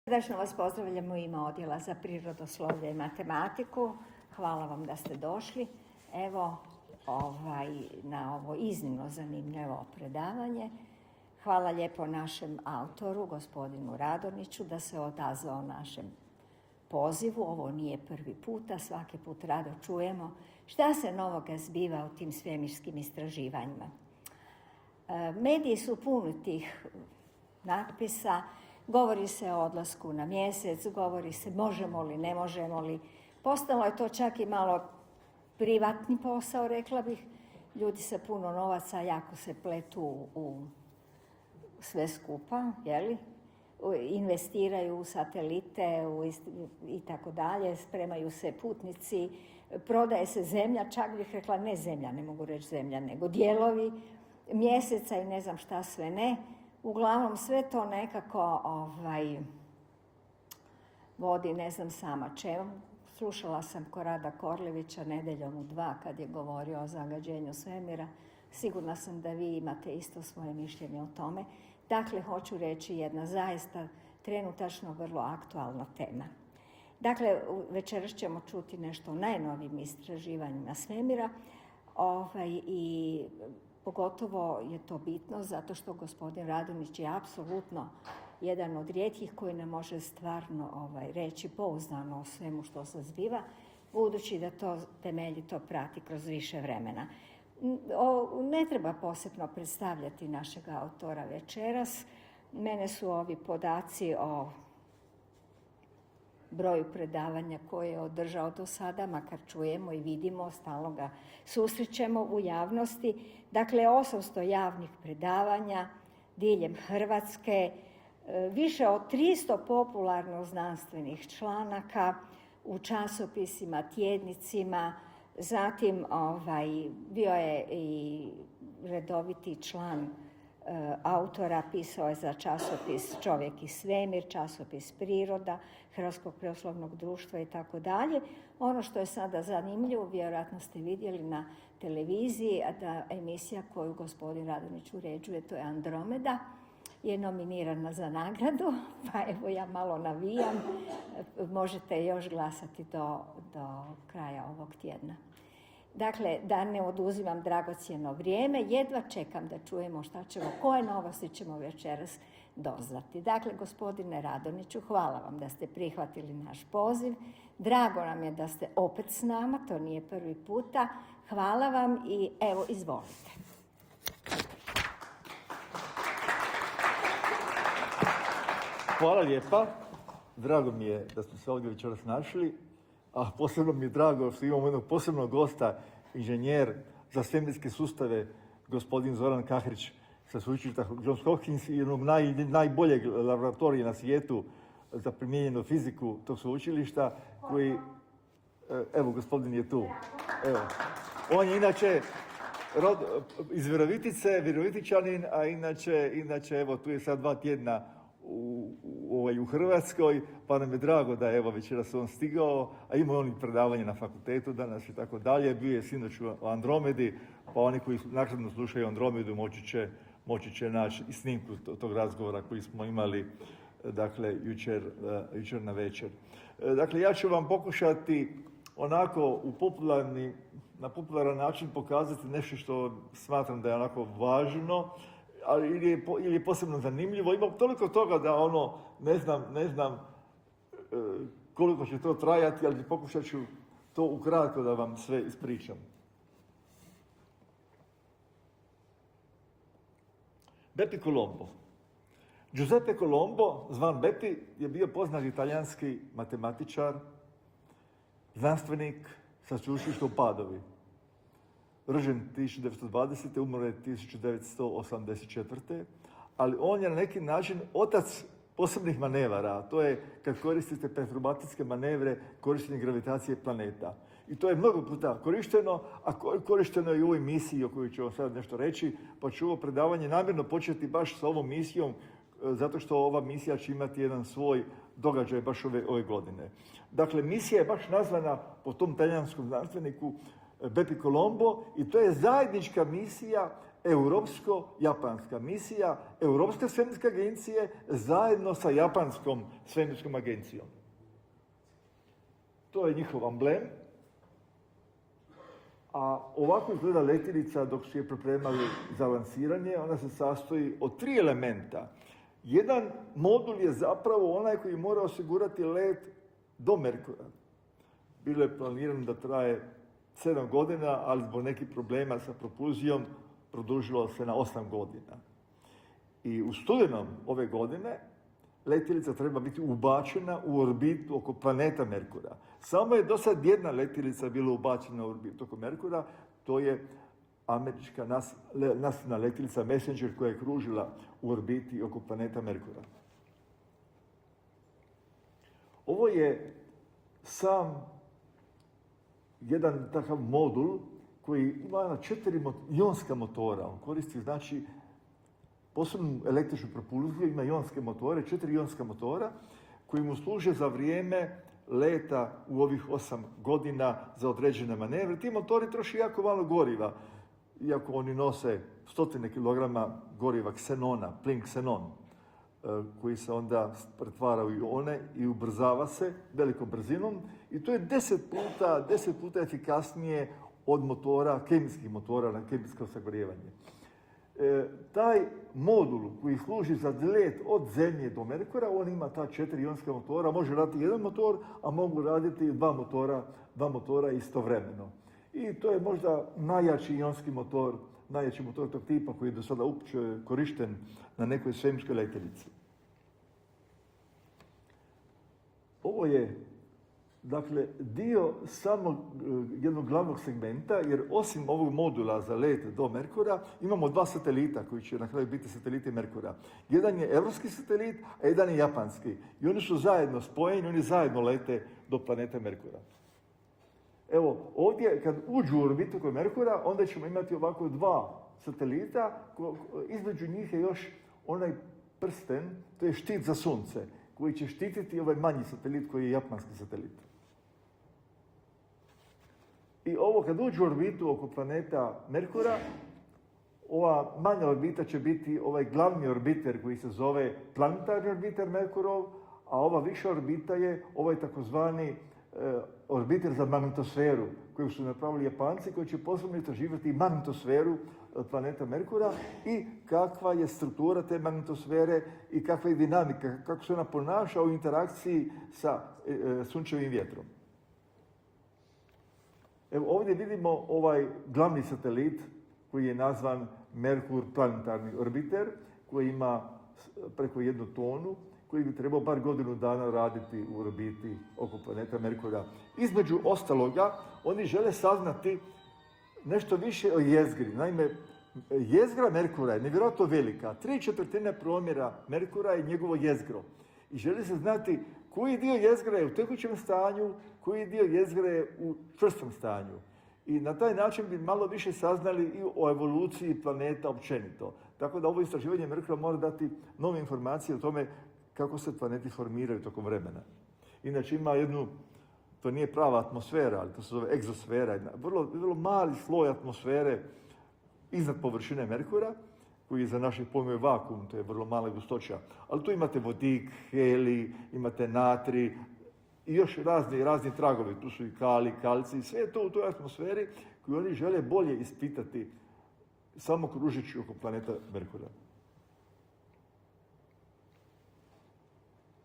Srdačno vas pozdravljam u ime Odjela za prirodoslovlje i matematiku. Hvala vam da ste došli. Evo na ovo iznimno zanimljivo predavanje. Hvala lijepo našem autoru, gospodinu Radoniću, da se odazvao našem pozivu. Ovo nije prvi puta, svaki put rado čujemo šta se novoga zbiva u tim svemirskim istraživanjima. Mediji su puni tih natpisa. Govori se o odlasku na mjesec, govori se možemo li, ne možemo li. Postalo je to čak i malo privatni posao, rekla bih. Ljudi sa puno novaca jako se pletu u sve skupa, jeli? Investiraju u satelite i tako dalje, spremaju se putnici, prodaje se zemlja, čak bih rekla ne zemlja, ne mogu reći zemlja, nego dijelovi mjeseca i ne znam šta sve ne. Uglavnom sve to nekako vodi ne znam sama čemu. Slušala sam Korada Korlevića nedjeljom u 2 kad je govorio o zagađenju svemira. Sigurna sam da vi imate isto svoje mišljenje o tome. Dakle, hoću reći jedna zaista trenutačno vrlo aktualna tema. Dakle, večeras ćemo čuti nešto o najnovijim istraživanjima svemira i pogotovo je to bitno zato što gospodin Radonić je apsolutno jedan od rijetkih koji nam može stvarno reći pouzdano o svemu što se zbiva, budući da to temeljito prati kroz više vremena. Ne treba posebno predstavljati našeg autora večeras. Mene su ovi podaci o broju predavanja koje je održao do sada, makar čujemo i vidimo, stalno ga susrećemo u javnosti. Dakle, 800 javnih predavanja diljem Hrvatske, više od 300 popularno znanstvenih članaka u časopisima, tjednicima, zatim bio je i redoviti član autora, pisao je za časopis Čovjek i svemir, časopis Priroda, Hrvatskog prirodoslovnog društva i tako dalje. Ono što je sada zanimljivo, vjerojatno ste vidjeli na televiziji, da emisija koju gospodin Radonić uređuje, to je Andromeda, je nominirana za nagradu, pa evo ja malo navijam, možete još glasati do kraja ovog tjedna. Dakle, da ne oduzimam dragocjeno vrijeme, jedva čekam da čujemo šta ćemo, koje novosti ćemo večeras doznati. Dakle, gospodine Radoniću, hvala vam da ste prihvatili naš poziv. Drago nam je da ste opet s nama, to nije prvi puta. Hvala vam i evo, izvolite. Hvala lijepa. Drago mi je da smo se ovdje večeras našli. A posebno mi je drago što imamo jednog posebnog gosta, inženjer za svemirske sustave, gospodin Zoran Kahrić sa sveučilišta Johns Hopkins i jednog najboljeg laboratorija na svijetu za primijenjenu fiziku tog sveučilišta, koji, evo, gospodin je tu. Evo. On je inače iz Virovitice, Virovitičanin, a inače, evo, tu je sad 2 tjedna u Hrvatskoj, pa nam je drago da je evo večeras on stigao, a ima on i predavanje na fakultetu danas i tako dalje. Bio je sinoć u Andromedi, pa oni koji naknadno slušaju Andromedu moći će naći i snimku tog razgovora koji smo imali, dakle, jučer na večer. Dakle, ja ću vam pokušati onako na popularan način pokazati nešto što smatram da je onako važno, ali ili je posebno zanimljivo. Imam toliko toga da ne znam koliko će to trajati, ali pokušat ću to ukratko da vam sve ispričam. Bepi Colombo. Giuseppe Colombo, zvan Bepi, je bio poznat italijanski matematičar, znanstvenik sa sveučilišta u Padovi. Rođen 1920. umro je 1984. Ali on je na neki način otac posebnih manevara. To je kad koristite perturbacijske manevre, korištenje gravitacije planeta. I to je mnogo puta korišteno, a korišteno je i u ovoj misiji o kojoj ću vam sad nešto reći, pa ću ovo predavanje namjerno početi baš sa ovom misijom, zato što ova misija će imati jedan svoj događaj baš ove godine. Dakle, misija je baš nazvana po tom talijanskom znanstveniku Bepi Colombo i to je zajednička misija europsko-japanska misija Europske svemirske agencije zajedno sa japanskom svemirskom agencijom. To je njihov amblem. A ovako izgleda letjelica dok su je pripremali za lansiranje. Ona se sastoji od 3 elementa. Jedan modul je zapravo onaj koji mora osigurati let do Merkura. Bilo je planirano da traje 7 godina, ali zbog nekih problema sa propulzijom produžilo se na 8 godina. I u studenom ove godine letjelica treba biti ubačena u orbitu oko planeta Merkura. Samo je do sad jedna letjelica bila ubačena u orbitu oko Merkura, to je američka nacionalna letjelica Messenger koja je kružila u orbiti oko planeta Merkura. Ovo je sam jedan takav modul koji ima 4 ionska motora. On koristi, znači, posebnu električnu propulziju, ima ionske motore, 4 ionska motora koji mu služe za vrijeme leta u ovih 8 godina za određene manevre. Ti motori troše jako malo goriva, iako oni nose 100 kilograma goriva ksenona, plin ksenon, koji se onda pretvara u ione i ubrzava se velikom brzinom. I to je 10 puta efikasnije od motora, kemijskih motora na kemijsko sagrijevanje. Taj modul koji služi za let od Zemlje do Merkura, on ima ta 4 ionska motora, može raditi jedan motor, a mogu raditi dva motora istovremeno. I to je možda najjači ionski motor, najjači motor tog tipa koji je do sada uopće korišten na nekoj svemirskoj letjelici. Ovo je, dakle, dio samo jednog glavnog segmenta, jer osim ovog modula za let do Merkura, imamo 2 satelita koji će na kraju biti sateliti Merkura. Jedan je evropski satelit, a jedan je japanski. I oni su zajedno spojeni, oni zajedno lete do planeta Merkura. Evo, ovdje kad uđu u orbitu kod Merkura, onda ćemo imati ovako 2 satelita, između njih je još onaj prsten, to je štit za sunce, koji će štititi ovaj manji satelit koji je japanski satelit. I ovo kad uđu u orbitu oko planeta Merkura, ova manja orbita će biti ovaj glavni orbiter koji se zove planetarni orbiter Merkurov, a ova viša orbita je ovaj takozvani orbiter za magnetosferu, koju su napravili Japanci, koji će posebno istraživati magnetosferu planeta Merkura i kakva je struktura te magnetosfere i kakva je dinamika, kako se ona ponaša u interakciji sa sunčevim vjetrom. Evo ovdje vidimo ovaj glavni satelit koji je nazvan Merkur planetarni orbiter, koji ima preko 1 tonu, koji bi trebao bar godinu dana raditi u orbiti oko planeta Merkura. Između ostaloga, oni žele saznati nešto više o jezgri. Naime, jezgra Merkura je nevjerojatno velika. 3/4 promjera Merkura je njegovo jezgro. I želi se znati koji dio jezgra je u tekućem stanju, koji dio jezgra je u čvrstom stanju. I na taj način bi malo više saznali i o evoluciji planeta općenito. Tako da ovo istraživanje Merkura mora dati nove informacije o tome kako se planeti formiraju tokom vremena. Inače ima jednu, to nije prava atmosfera, ali to se zove egzosfera, vrlo mali sloj atmosfere iznad površine Merkura, koji je za naše pojmove vakuum, to je vrlo mala gustoća. Ali tu imate vodik, helij, imate natrij i još razni tragovi. Tu su i kali, kalci, sve je to u toj atmosferi koju oni žele bolje ispitati samo kružeći oko planeta Merkura.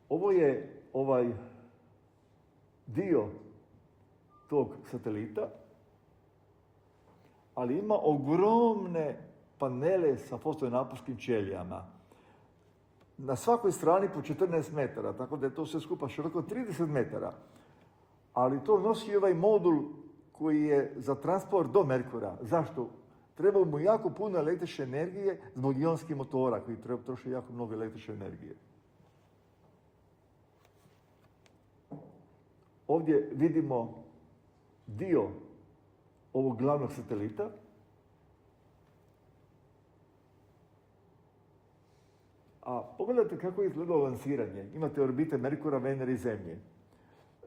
Ovo je ovaj dio tog satelita, ali ima ogromne panele sa fotonaposnskim ćelijama. Na svakoj strani po 14 metara, tako da je to sve skupa široko 30 metara. Ali to nosi ovaj modul koji je za transport do Merkura. Zašto? Treba mu jako puno električne energije zbog ionskih motora koji troše jako mnogo električne energije. Ovdje vidimo dio ovog glavnog satelita. A pogledajte kako je izgledalo lansiranje. Imate orbite Merkura, Venere i Zemlje.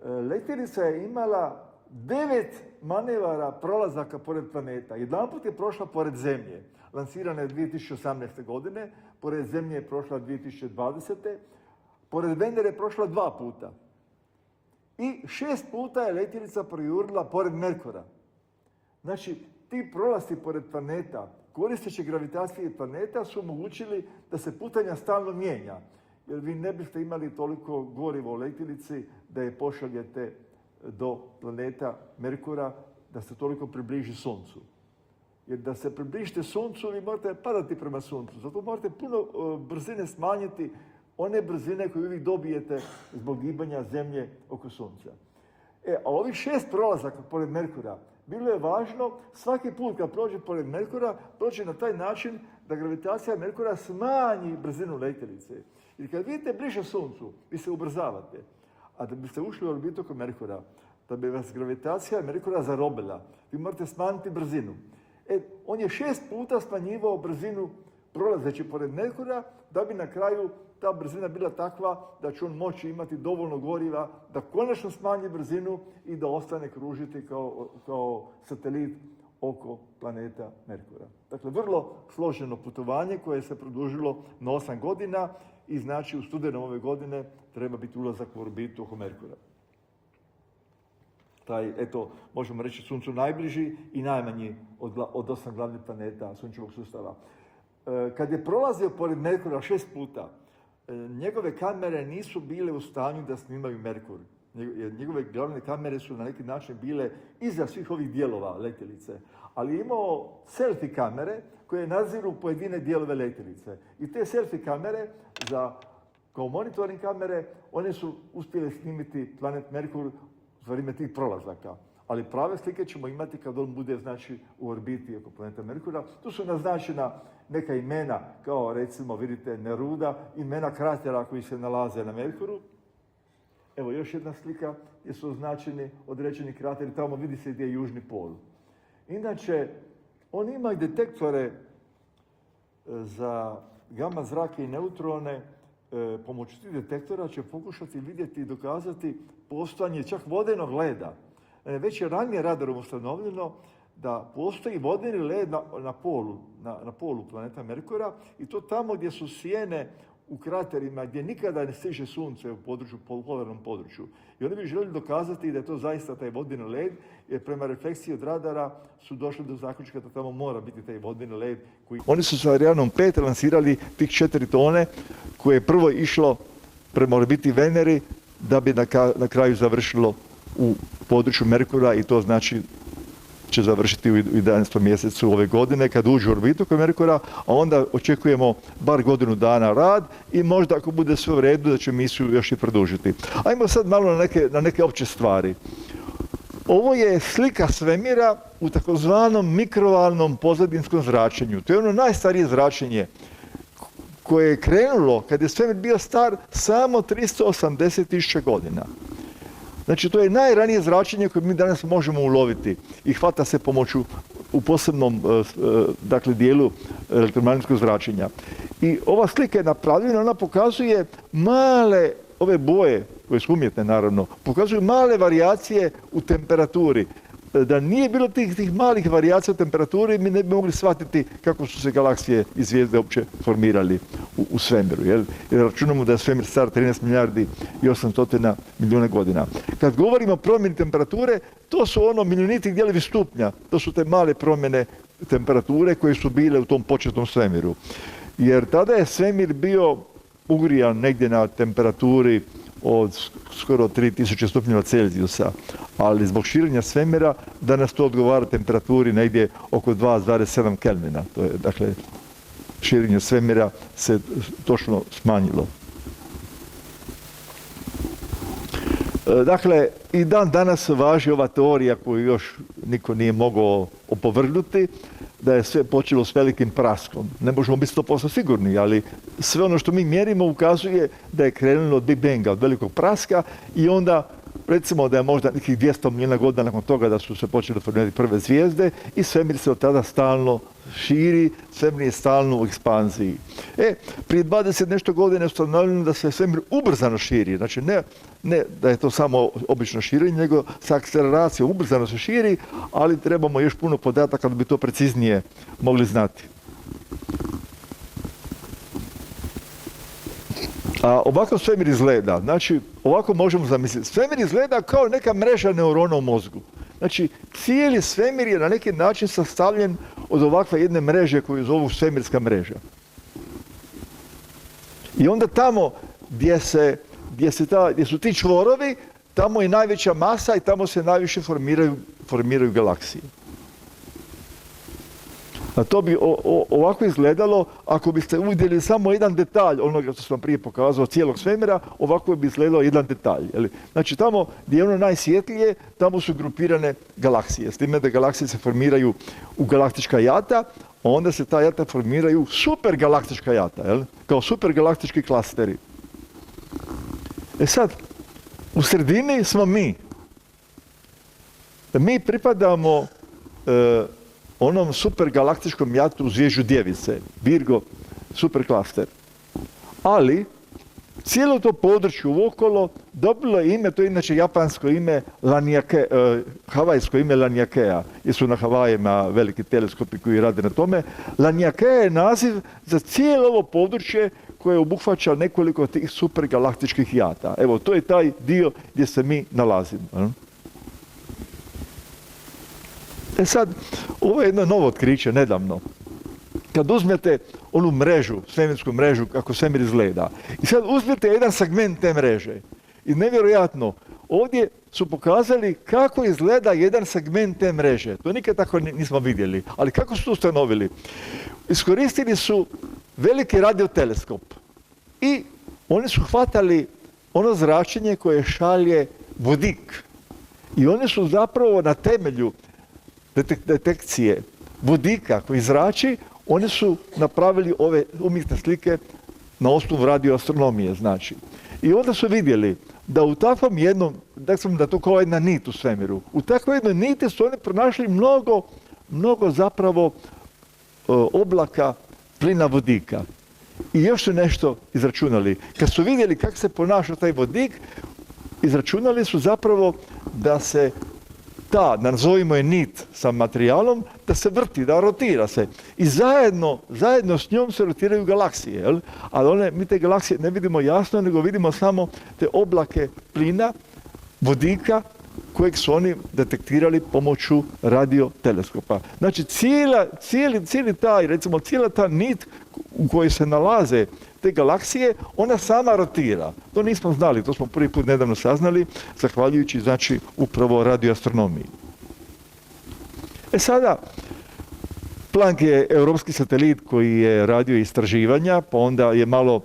Letjelica je imala 9 manevara prolazaka pored planeta. Jedanput je prošla pored Zemlje, lansirana je 2018. godine, pored Zemlje je prošla 2020. Pored Venere je prošla 2 puta. I 6 puta je letjelica projurila pored Merkura. Znači, ti prolasti pored planeta, koristeći gravitacije planeta, su omogućili da se putanja stalno mijenja. Jer vi ne biste imali toliko goriva u letjelici da je pošaljete do planeta Merkura, da se toliko približi Suncu. Jer da se približite Suncu, vi morate padati prema Suncu. Zato morate puno brzine smanjiti, one brzine koje vi dobijete zbog gibanja Zemlje oko Sunca. A ovih 6 prolazaka pored Merkura, bilo je važno, svaki put kad prođe pored Merkura, prođe na taj način da gravitacija Merkura smanji brzinu letjelice. Jer kad vidite bliže Suncu, vi se ubrzavate. A da biste ušli u orbitu oko Merkura, da bi vas gravitacija Merkura zarobila, vi morate smanjiti brzinu. On je 6 puta smanjivao brzinu prolazeći pored Merkura, da bi na kraju ta brzina bila takva da će on moći imati dovoljno goriva da konačno smanji brzinu i da ostane kružiti kao satelit oko planeta Merkura. Dakle, vrlo složeno putovanje koje se produžilo na 8 godina i znači u studenom ove godine treba biti ulazak u orbitu oko Merkura. Taj, možemo reći, Suncu najbliži i najmanji od 8 glavnih planeta Sunčevog sustava. Kad je prolazio pored Merkura 6 puta, njegove kamere nisu bile u stanju da snimaju Merkur. Njegove glavne kamere su na neki način bile iza svih ovih dijelova letjelice. Ali je imao selfie kamere koje nadziru pojedine dijelove letjelice. I te selfie kamere, kao monitoring kamere, one su uspjele snimiti planet Merkur za vrijeme tih prolazaka. Ali prave slike ćemo imati kad on bude, znači, u orbiti oko planeta Merkura. Tu su naznačena neka imena, kao recimo, vidite, Neruda, imena kratera koji se nalaze na Merkuru. Evo još jedna slika gdje su označeni određeni krateri, tamo vidi se gdje je južni pol. Inače, on ima i detektore za gama zrake i neutrone. Pomoću tih detektora će pokušati vidjeti i dokazati postojanje čak vodenog leda. Već je ranije radarom ustanovljeno da postoji vodeni led na polu planeta Merkura i to tamo gdje su sjene u kraterima gdje nikada ne stiže sunce u polarnom području. I oni bi željeli dokazati da je to zaista taj vodeni led, jer prema refleksiji od radara su došli do zaključka da tamo mora biti taj vodeni led. Oni su sa Arianom 5 lansirali tih 4 tone koje je prvo išlo prema orbiti Veneri da bi na kraju završilo u području Merkura i to znači će završiti u 11. mjesecu ove godine kad uđu u orbitu oko Merkura, a onda očekujemo bar godinu dana rad i možda ako bude sve u redu da će misiju još i produžiti. Ajmo sad malo na neke opće stvari. Ovo je slika svemira u takozvanom mikrovalnom pozadinskom zračenju. To je ono najstarije zračenje koje je krenulo kad je svemir bio star samo 380.000 godina. Znači, to je najranije zračenje koje mi danas možemo uloviti i hvata se pomoću u posebnom dijelu elektromagnetskog zračenja. I ova slika je napravljena, ona pokazuje male, ove boje, koje su umjetne naravno, pokazuju male varijacije u temperaturi. Da nije bilo tih malih varijacija u temperaturi, mi ne bi mogli shvatiti kako su se galaksije i zvijezde uopće formirali u svemiru. Jer računamo da je svemir star 13 milijardi i 800 milijuna godina. Kad govorimo o promjeni temperature, to su milijuniti dijelovi stupnja. To su te male promjene temperature koje su bile u tom početnom svemiru. Jer tada je svemir bio ugrijan negdje na temperaturi od skoro 3000 stupnjeva Celzijusa, ali zbog širenja svemira danas to odgovara temperaturi negdje oko 2,7 Kelvina. To je, dakle, širenje svemira se točno smanjilo. Dakle, i dan danas važi ova teorija koju još niko nije mogao opovrgnuti, da je sve počelo s velikim praskom. Ne možemo biti 100% sigurni, ali sve ono što mi mjerimo ukazuje da je krenulo od Big Banga, od velikog praska i onda recimo da je možda nekih 200 milijuna godina nakon toga da su se počeli formirati prve zvijezde i svemir se od tada stalno širi, svemir je stalno u ekspanziji. Prije 20 nešto godina je ustanovljeno da se svemir ubrzano širi, znači ne da je to samo obično širenje, nego sa akceleracijom ubrzano se širi, ali trebamo još puno podataka da bi to preciznije mogli znati. A ovako svemir izgleda. Znači, ovako možemo zamisliti. Svemir izgleda kao neka mreža neurona u mozgu. Znači, cijeli svemir je na neki način sastavljen od ovakve jedne mreže koju zovu svemirska mreža. I onda tamo gdje su ti čvorovi, tamo je najveća masa i tamo se najviše formiraju galaksije. A to bi ovako izgledalo, ako biste uvidjeli samo jedan detalj onoga što sam prije pokazao cijelog svemira, ovako bi izgledao jedan detalj. Znači tamo gdje je ono najsvjetlije, tamo su grupirane galaksije. S time da galaksije se formiraju u galaktička jata, a onda se ta jata formiraju u supergalaktička jata, kao supergalaktički klasteri. E sad, u sredini smo mi. Mi pripadamo onom supergalaktičkom jatu u zvježđu Djevice, Virgo superklaster. Ali, cijelo to područje uokolo dobilo je ime, to je inače japansko ime, havajsko ime Laniakea, jer su na Havajima veliki teleskopi koji rade na tome. Laniakea je naziv za cijelo ovo područje koje obuhvaća nekoliko tih supergalaktičkih jata. Evo, to je taj dio gdje se mi nalazimo. E sad, ovo je jedno novo otkriće, nedavno. Kad uzmete onu mrežu, svemirsku mrežu, kako svemir izgleda, i sad uzmete jedan segment te mreže. I nevjerojatno, ovdje su pokazali kako izgleda jedan segment te mreže. To nikad tako nismo vidjeli. Ali kako su to ustanovili? Iskoristili su veliki radioteleskop i oni su hvatali ono zračenje koje šalje vodik. I oni su zapravo na temelju detekcije vodika koji zrači, oni su napravili ove umjetne slike na osnovu radioastronomije, znači. I onda su vidjeli da u takvom jednom, da to kao jedna nit u svemiru, u takvoj jednoj niti su oni pronašli mnogo zapravo oblaka plina vodika. I još su nešto izračunali. Kad su vidjeli kako se ponaša taj vodik, izračunali su zapravo da se da nazovimo je nit sa materijalom, da se vrti, da rotira se. I zajedno s njom se rotiraju galaksije. Ali mi te galaksije ne vidimo jasno, nego vidimo samo te oblake plina, vodika, kojeg su oni detektirali pomoću radioteleskopa. Znači, cijeli taj, recimo, cijela ta nit u kojoj se nalaze te galaksije, ona sama rotira. To nismo znali, to smo prvi put nedavno saznali, zahvaljujući, znači, upravo radioastronomiji. E sada, Planck je europski satelit koji je radio istraživanja, pa onda je malo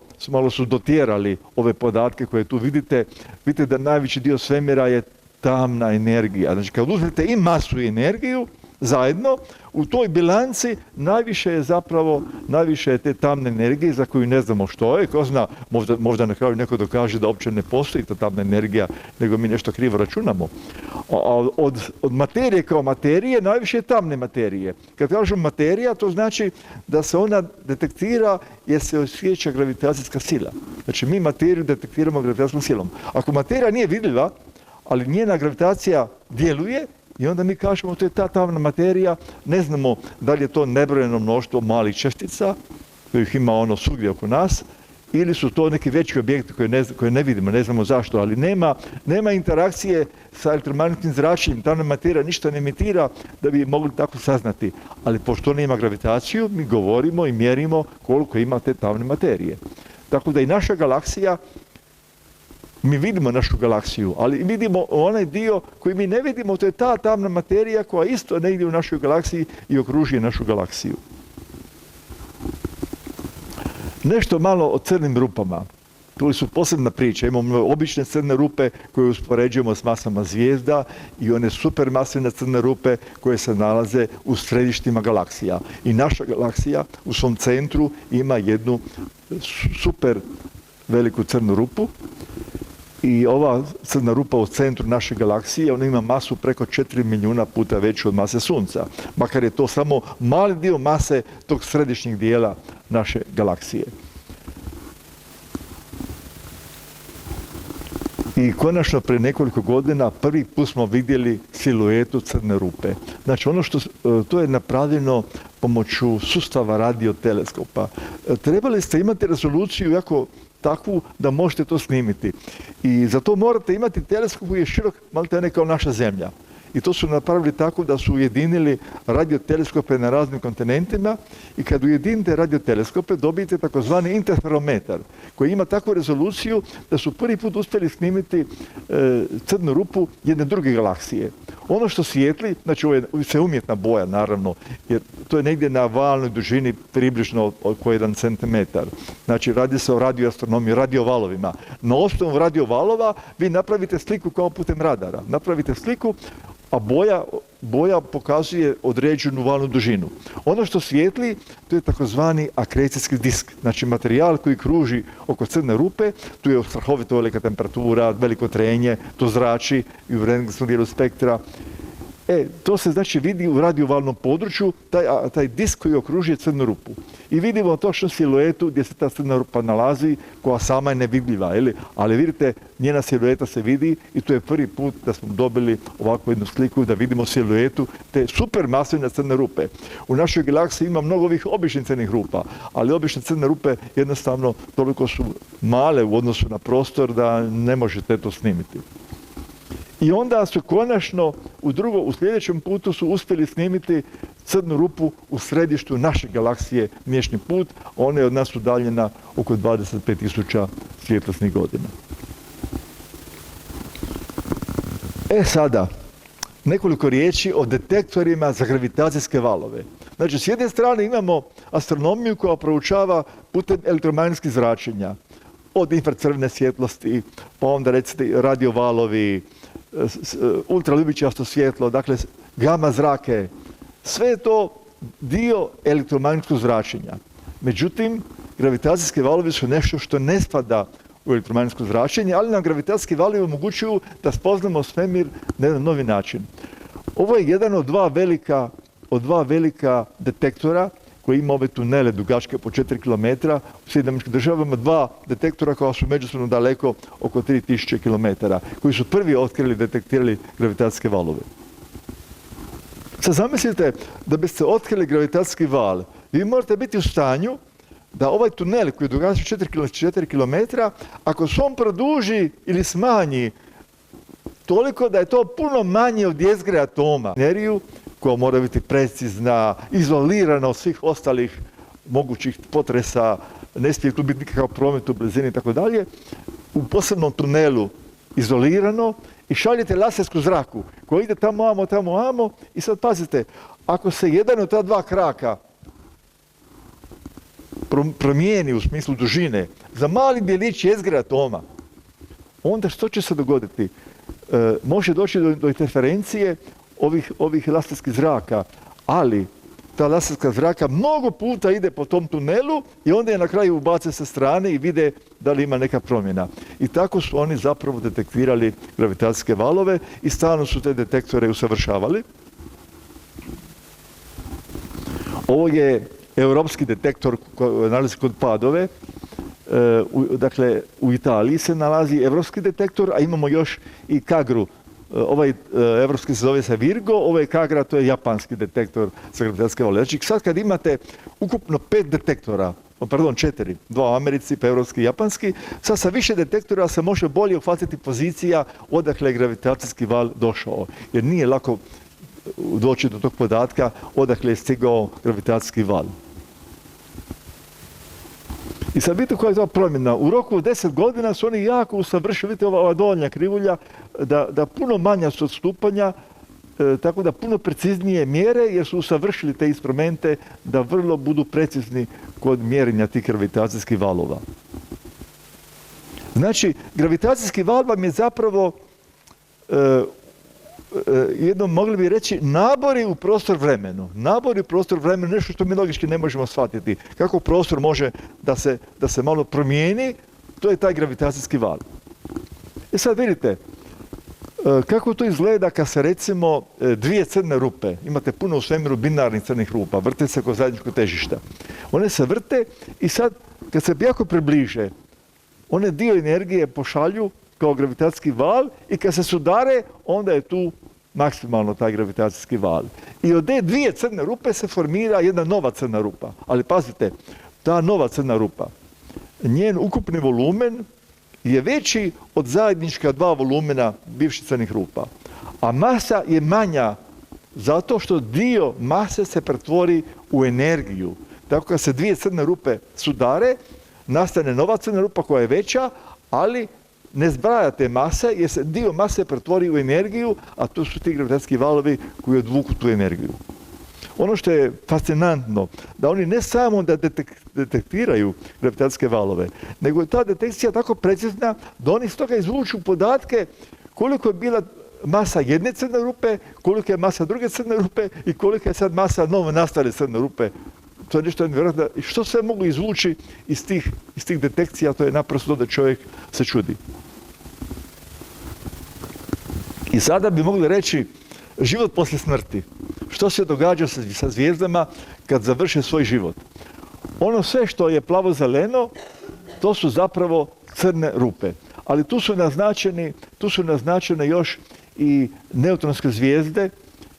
su dotjerali ove podatke koje tu vidite. Vidite da najveći dio svemira je tamna energija. Znači, kad uzmete i masu i energiju zajedno, u toj bilanci najviše je te tamne energije za koju ne znamo što je. Ko zna, možda na kraju neko dokaže da uopće ne postoji ta tamna energija, nego mi nešto krivo računamo. Od materije kao materije, najviše je tamne materije. Kad kažem materija, to znači da se ona detektira jer se osjeća gravitacijska sila. Znači, mi materiju detektiramo gravitacijskom silom. Ako materija nije vidljiva, ali njena gravitacija djeluje, i onda mi kažemo to je ta tamna materija, ne znamo da li je to nebrojeno mnoštvo malih čestica, kojih ima svugdje oko nas, ili su to neki veći objekti koje ne vidimo, ne znamo zašto, ali nema interakcije sa elektromagnetnim zračenjem, tamna materija ništa ne emitira da bi mogli tako saznati. Ali pošto ona ima gravitaciju, mi govorimo i mjerimo koliko ima te tamne materije. Tako da i naša galaksija, mi vidimo našu galaksiju, ali vidimo onaj dio koji mi ne vidimo, to je ta tamna materija koja isto negdje u našoj galaksiji i okružuje našu galaksiju. Nešto malo o crnim rupama. Tu su posebna priča. Imamo obične crne rupe koje uspoređujemo s masama zvijezda i one supermasivne crne rupe koje se nalaze u središtima galaksija. I naša galaksija u svom centru ima jednu super veliku crnu rupu. I ova crna rupa u centru naše galaksije, ona ima masu preko 4 milijuna puta veću od mase Sunca. Makar je to samo mali dio mase tog središnjeg dijela naše galaksije. I konačno, prije nekoliko godina, prvi put smo vidjeli siluetu crne rupe. Znači, to je napravljeno pomoću sustava radioteleskopa. Trebali ste imati rezoluciju jako takvu da možete to snimiti. I za to morate imati teleskop koji je širok, maltene kao naša Zemlja. I to su napravili tako da su ujedinili radioteleskope na raznim kontinentima i kad ujedinite radioteleskope dobijete takozvani interferometar koji ima takvu rezoluciju da su prvi put uspjeli snimiti crnu rupu jedne druge galaksije. Ono što svijetli, znači ovo je umjetna boja naravno, jer to je negdje na valnoj dužini približno oko 1 centimetar. Znači radi se o radioastronomiji, radiovalovima. Na osnovu radiovalova vi napravite sliku kao putem radara. Napravite sliku, a boja pokazuje određenu valnu dužinu. Ono što svijetli, to je takozvani akrecijski disk, znači materijal koji kruži oko crne rupe, tu je strahovito velika temperatura, veliko trenje, to zrači i u rentgenskom dijelu spektra. To se znači vidi u radiovalnom području, taj disk koji okružuje crnu rupu. I vidimo točno siluetu gdje se ta crna rupa nalazi, koja sama je nevidljiva, ali vidite, njena silueta se vidi i to je prvi put da smo dobili ovakvu jednu sliku, da vidimo siluetu te supermasivne crne rupe. U našoj galaksiji ima mnogo ovih običnih crnih rupa, ali obične crne rupe jednostavno toliko su male u odnosu na prostor da ne možete to snimiti. I onda su konačno u sljedećem putu su uspjeli snimiti crnu rupu u središtu naše galaksije Mliječni put, a ona je od nas udaljena oko 25.000 svjetlosnih godina. Sada, nekoliko riječi o detektorima za gravitacijske valove. Znači, s jedne strane imamo astronomiju koja proučava putem elektromagnetskih zračenja, od infracrvene svjetlosti, pa onda recite radiovalovi, ultraljubičasto svjetlo, dakle gama zrake, sve je to dio elektromagnetskog zračenja. Međutim, gravitacijski valovi su nešto što ne spada u elektromagnetsko zračenje, ali nam gravitacijski valovi omogućuju da spoznamo svemir na jedan novi način. Ovo je jedan od dva velika detektora koji ima ove tunele dugačke po 4 km u Sjedinjenim Državama, 2 detektora koja su međusobno daleko oko 3000 km, koji su prvi otkrili, detektirali gravitacijske valove. Sad zamislite da biste otkrili gravitacijski val, vi morate biti u stanju da ovaj tunel koji je dugačak 4 km, ako se on produži ili smanji toliko da je to puno manje od jezgre atoma, energiju koja mora biti precizna, izolirana od svih ostalih mogućih potresa, ne smije tu biti nikakav promet u blizini i tako dalje, u posebnom tunelu izolirano i šaljete lasersku zraku koja ide tamo amo i sad pazite, ako se jedan od ta dva kraka promijeni u smislu dužine za mali djelić jezgre atoma, onda što će se dogoditi? Može doći do interferencije ovih laserskih zraka, ali ta laserska zraka mnogo puta ide po tom tunelu i onda je na kraju ubace sa strane i vide da li ima neka promjena. I tako su oni zapravo detektirali gravitacijske valove i stalno su te detektore usavršavali. Ovo je europski detektor koji nalazi kod Padove. Dakle, u Italiji se nalazi europski detektor, a imamo još i Kagru. Ovaj evropski se zove Virgo, ovaj Kagra, to je japanski detektor za gravitacijske valove. Znači, sad kad imate ukupno 5 detektora, 4, 2 u Americi, pa evropski i japanski, sad sa više detektora se može bolje uhvatiti pozicija odakle je gravitacijski val došao. Jer nije lako doći do tog podatka odakle je stigao gravitacijski val. I sad vidite koja je to promjena. U roku od 10 godina su oni jako usavršili, vidite ova donja krivulja, da puno manja su odstupanja, tako da puno preciznije mjere jer su usavršili te instrumente da vrlo budu precizni kod mjerenja tih gravitacijskih valova. Znači, gravitacijski val vam je zapravo jedno mogli bi reći nabori u prostor vremenu. Nabori u prostor vremenu, nešto što mi logički ne možemo shvatiti. Kako prostor može da se malo promijeni, to je taj gravitacijski val. Sad vidite, kako to izgleda kad se recimo dvije crne rupe, imate puno u svemiru binarnih crnih rupa, vrte se kod zajedničkog težišta. One se vrte i sad kad se jako približe, one dio energije pošalju kao gravitacijski val i kad se sudare, onda je tu maksimalno taj gravitacijski val. I od te dvije crne rupe se formira jedna nova crna rupa. Ali pazite, ta nova crna rupa, njen ukupni volumen je veći od zajednička dva volumena bivših crnih rupa. A masa je manja zato što dio mase se pretvori u energiju. Tako kad se dvije crne rupe sudare, nastane nova crna rupa koja je veća, ali ne zbraja te mase jer se dio mase pretvori u energiju, a to su ti gravitacijski valovi koji odvuku tu energiju. Ono što je fascinantno, da oni ne samo da detektiraju gravitacijske valove, nego je ta detekcija tako precizna da oni s toga izvuču podatke koliko je bila masa jedne crne rupe, koliko je masa druge crne rupe i kolika je sad masa novo nastale crne rupe. To je nešto nevjerojatno. I što sve mogu izvući iz tih detekcija, to je naprosto da čovjek se čudi. I sada bi mogli reći život poslije smrti. Što se događa sa zvijezdama kad završe svoj život? Ono sve što je plavo-zeleno, to su zapravo crne rupe. Ali tu su naznačene još i neutronske zvijezde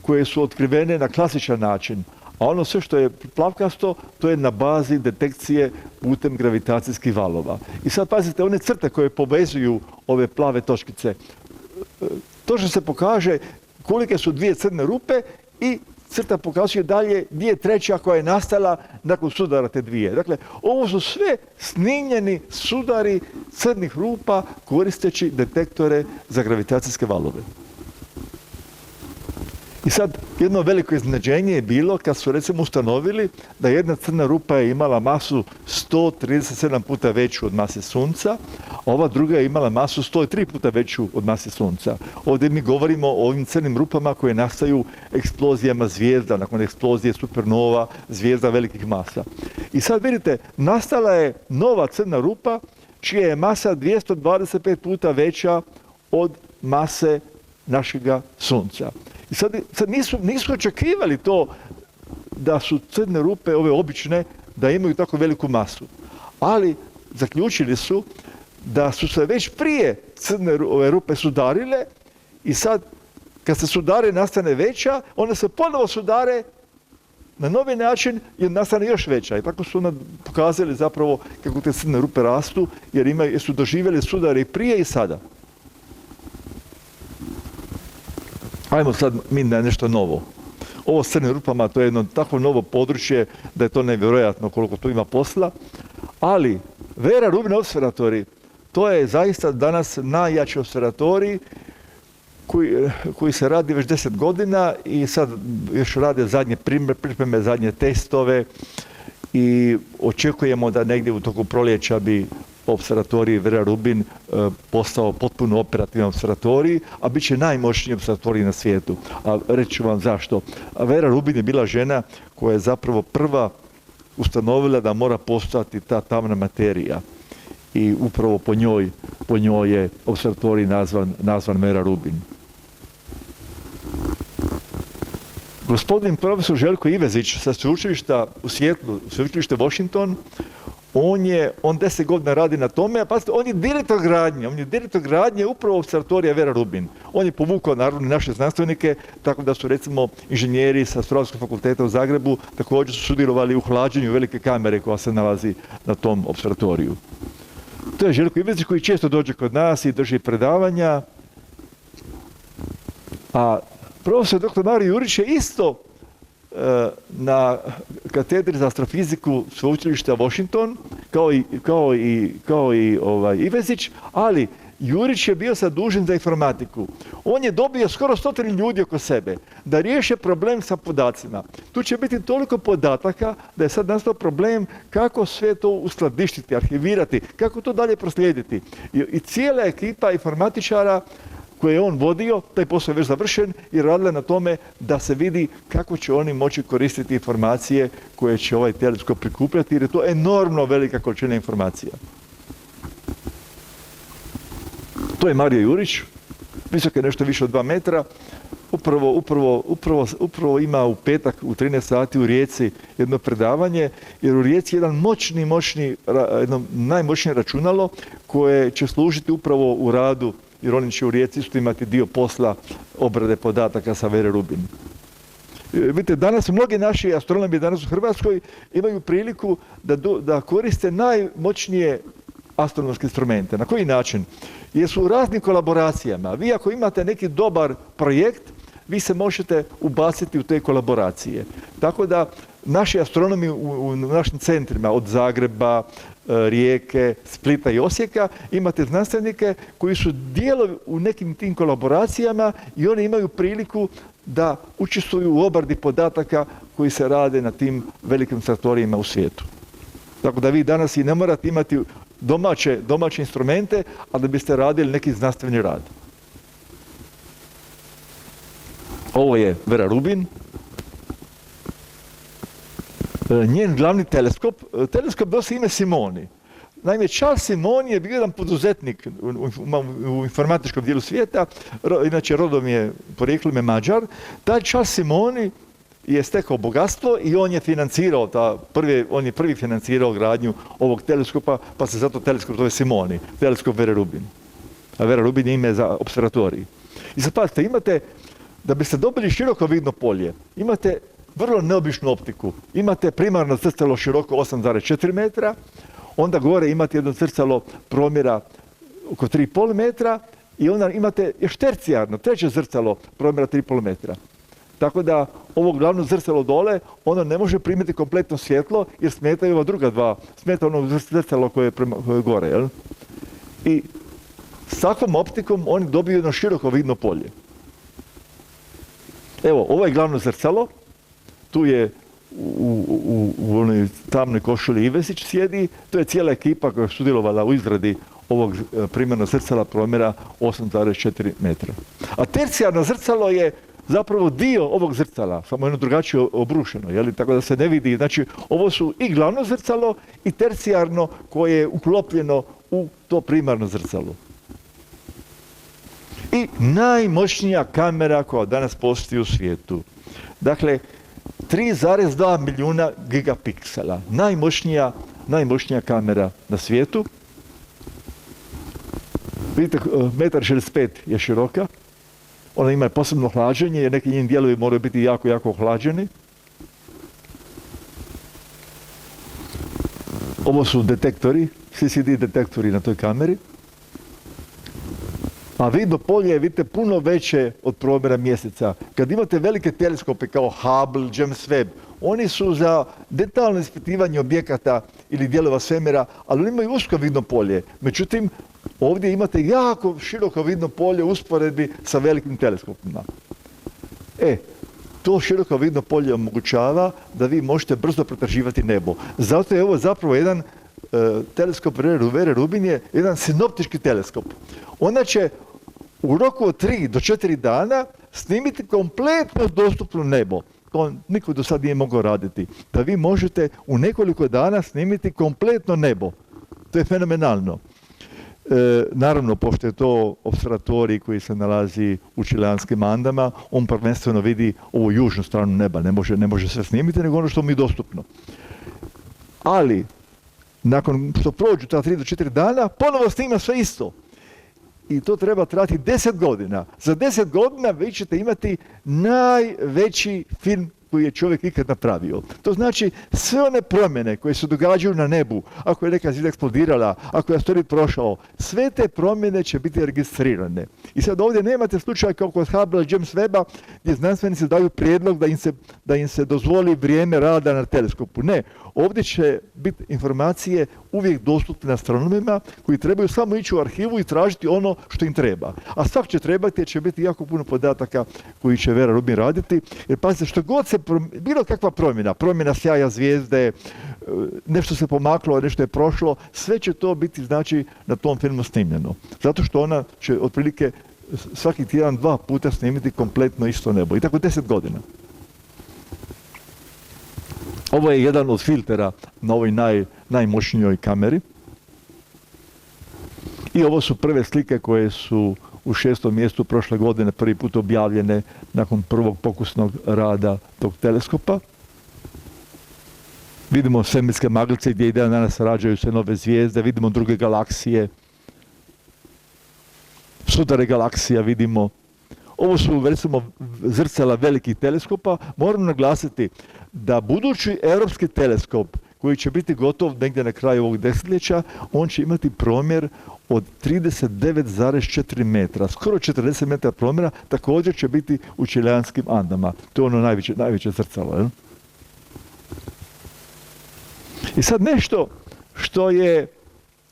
koje su otkrivene na klasičan način. A ono sve što je plavkasto, to je na bazi detekcije putem gravitacijskih valova. I sad pazite, one crte koje povezuju ove plave točkice, točno se pokaže kolike su dvije crne rupe i crta pokazuje dalje gdje je treća koja je nastala nakon sudara te dvije. Dakle, ovo su sve snimljeni sudari crnih rupa koristeći detektore za gravitacijske valove. I sad, jedno veliko iznenađenje je bilo kad su recimo ustanovili da jedna crna rupa je imala masu 137 puta veću od mase Sunca, a ova druga je imala masu 103 puta veću od mase Sunca. Ovdje mi govorimo o ovim crnim rupama koje nastaju eksplozijama zvijezda, nakon eksplozije supernova, zvijezda velikih masa. I sad vidite, nastala je nova crna rupa čija je masa 225 puta veća od mase našega Sunca. I sad nisu očekivali to da su crne rupe, ove obične, da imaju tako veliku masu. Ali zaključili su da su se već prije crne rupe sudarile i sad kad se sudare nastane veća, one se ponovo sudare na novi način i nastane još veća. I tako su onda pokazali zapravo kako te crne rupe rastu jer su doživjeli sudare i prije i sada. Ajmo sad mi na nešto novo. Ovo s crnim rupama, to je jedno takvo novo područje da je to nevjerojatno koliko tu ima posla. Ali Vera Rubin observatorij, to je zaista danas najjači observatorij koji se radi već 10 godina i sad još rade zadnje pripreme, zadnje testove i očekujemo da negdje u toku proljeća bi observatorij Vera Rubin postao potpuno operativan observatorij, a bit će najmoćniji observatorij na svijetu. A reći ću vam zašto. Vera Rubin je bila žena koja je zapravo prva ustanovila da mora postojati ta tamna materija. I upravo po njoj je observatorij nazvan Vera Rubin. Gospodin profesor Željko Ivezić sa sveučilišta u Sijetlu, sveučilište Washington, on 10 godina radi na tome, a pazite, on je direktor gradnje upravo observatorija Vera Rubin. On je povukao naravno naše znanstvenike, tako da su recimo inženjeri sa Strojarskog fakulteta u Zagrebu također su sudjelovali u hlađenju velike kamere koja se nalazi na tom observatoriju. To je Željko Ivezić koji često dođe kod nas i drži predavanja. A profesor dr. Mario Jurić je isto na katedri za astrofiziku sveučilišta Washington, kao i Ivezić, ali Jurić je bio zadužen za informatiku. On je dobio skoro 100 ljudi oko sebe da riješe problem sa podacima. Tu će biti toliko podataka da je sad nastao problem kako sve to uskladištiti, arhivirati, kako to dalje proslijediti. I cijela ekipa informatičara koje je on vodio, taj posao je već završen i radila na tome da se vidi kako će oni moći koristiti informacije koje će ovaj teleskop prikupljati, jer je to enormno velika količina informacija. To je Mario Jurić, visok je nešto više od 2 metra, upravo ima u petak u 13 sati u Rijeci jedno predavanje, jer u Rijeci je jedan jedno najmoćnije računalo koje će služiti upravo u radu, jer oni će u Rijeci isto imati dio posla obrade podataka sa Vere Rubin. Vidite, danas mnogi naši astronomi danas u Hrvatskoj imaju priliku da koriste najmoćnije astronomske instrumente. Na koji način? Jer su u raznim kolaboracijama. Vi ako imate neki dobar projekt, vi se možete ubaciti u te kolaboracije. Tako da naši astronomi u našim centrima od Zagreba, Rijeke, Splita i Osijeka imate znanstvenike koji su dijelovi u nekim tim kolaboracijama i oni imaju priliku da učestvuju u obradi podataka koji se rade na tim velikim observatorijima u svijetu. Tako da vi danas i ne morate imati domaće instrumente, a da biste radili neki znanstveni rad. Ovo je Vera Rubin. Njen glavni teleskop nosi ime Simoni. Naime, Charles Simoni je bio jedan poduzetnik u informatičkom dijelu svijeta, inače rodom je, porijeklom je Mađar. Taj Charles Simoni je stekao bogatstvo i on je financirao, on je prvi financirao gradnju ovog teleskopa, pa se zato teleskop zove Simoni, teleskop Vere Rubin. A Vera Rubin je ime za observatorij. I sad pazite, imate, da biste dobili široko vidno polje, imate vrlo neobičnu optiku. Imate primarno zrcalo široko 8,4 metra, onda gore imate jedno zrcalo promjera oko 3,5 metra i onda imate još tercijarno, treće zrcalo promjera 3,5 metra. Tako da ovo glavno zrcalo dole, ono ne može primiti kompletno svjetlo jer smetaju ova druga dva, smeta ono zrcalo koje je gore. Jel? I s takvom optikom oni dobiju jedno široko vidno polje. Evo, ovo je glavno zrcalo, tu je u onoj tamnoj košulji Ivesić sjedi, to je cijela ekipa koja je sudjelovala u izradi ovog primarnog zrcala promjera 8,4 metra. A tercijarno zrcalo je zapravo dio ovog zrcala, samo jedno drugačije obrušeno, jeli? Tako da se ne vidi. Znači, ovo su i glavno zrcalo i tercijarno koje je uklopljeno u to primarno zrcalo. I najmoćnija kamera koja danas postoji u svijetu. Dakle, 3,2 milijuna gigapiksela. Najmoćnija kamera na svijetu. Vidite, 1,65 m je široka. Ona ima posebno hlađenje, jer neki njeni dijelovi moraju biti jako, jako ohlađeni. Ovo su detektori, CCD detektori na toj kameri. A vidno polje je, vidite, puno veće od promjera mjeseca. Kad imate velike teleskope kao Hubble, James Webb, oni su za detaljno ispitivanje objekata ili dijelova svemira, ali oni imaju usko vidno polje. Međutim, ovdje imate jako široko vidno polje u usporedbi sa velikim teleskopima. To široko vidno polje omogućava da vi možete brzo pretraživati nebo. Zato je ovo zapravo jedan teleskop Vere Rubin je jedan sinoptički teleskop. Ona će u roku od 3 do 4 dana snimiti kompletno dostupno nebo. To niko do sad nije mogao raditi. Da vi možete u nekoliko dana snimiti kompletno nebo. To je fenomenalno. Naravno, pošto je to observatorij koji se nalazi u Čileanskim Andama, on prvenstveno vidi ovu južnu stranu neba. Ne može sve snimiti, nego ono što mu je dostupno. Ali, nakon što prođu ta 3 do 4 dana, ponovo snima sve isto. I to treba trajati 10 godina. Za 10 godina vi ćete imati najveći film koji je čovjek ikad napravio. To znači sve one promjene koje se događaju na nebu, ako je neka zvijezda eksplodirala, ako je asteroid prošao, sve te promjene će biti registrirane. I sad ovdje nemate slučaj kao kod Hubble i James Webba gdje znanstvenici daju prijedlog da im se dozvoli vrijeme rada na teleskopu. Ne, ovdje će biti informacije uvijek dostupne astronomima koji trebaju samo ići u arhivu i tražiti ono što im treba. A svak će trebati jer će biti jako puno podataka koji će Vera Rubin raditi. Jer pazite, što god se bilo kakva promjena sjaja zvijezde, nešto se pomaklo, nešto je prošlo, sve će to biti znači na tom filmu snimljeno. Zato što ona će otprilike svaki tjedan 2 puta snimiti kompletno isto nebo. I tako 10 godina. Ovo je jedan od filtera na ovoj najmoćnijoj kameri. I ovo su prve slike koje su u 6. mjesecu prošle godine prvi put objavljene nakon prvog pokusnog rada tog teleskopa. Vidimo svemirske maglice gdje i dan danas rađaju se nove zvijezde, vidimo druge galaksije, sudare galaksija vidimo. ovo su recimo zrcala velikih teleskopa. Moram naglasiti da budući europski teleskop koji će biti gotov negdje na kraju ovog desetljeća, on će imati promjer od 39,4 metra, skoro 40 metara promjera, također će biti u Čileanskim Andama. To je ono najveće zrcalo. Je? I sad nešto što je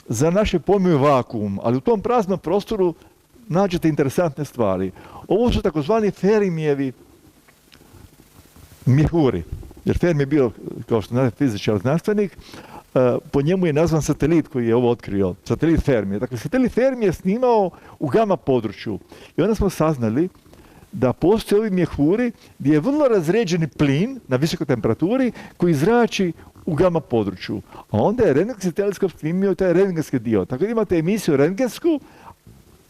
za naše pojmove vakuum, ali u tom praznom prostoru nađete interesantne stvari. Ovo su takozvani Fermijevi mjehuri. Jer Fermi je bio, kao što znate, fizičar, znanstvenik, po njemu je nazvan satelit koji je ovo otkrio, satelit Fermi. Dakle, satelit Fermi je snimao u gama području. I onda smo saznali da postoje ovi mjehuri gdje je vrlo razređeni plin na visokoj temperaturi koji zrači u gama području. A onda je rentgenski teleskop snimio taj rentgenski dio. Tako da imate emisiju rentgensku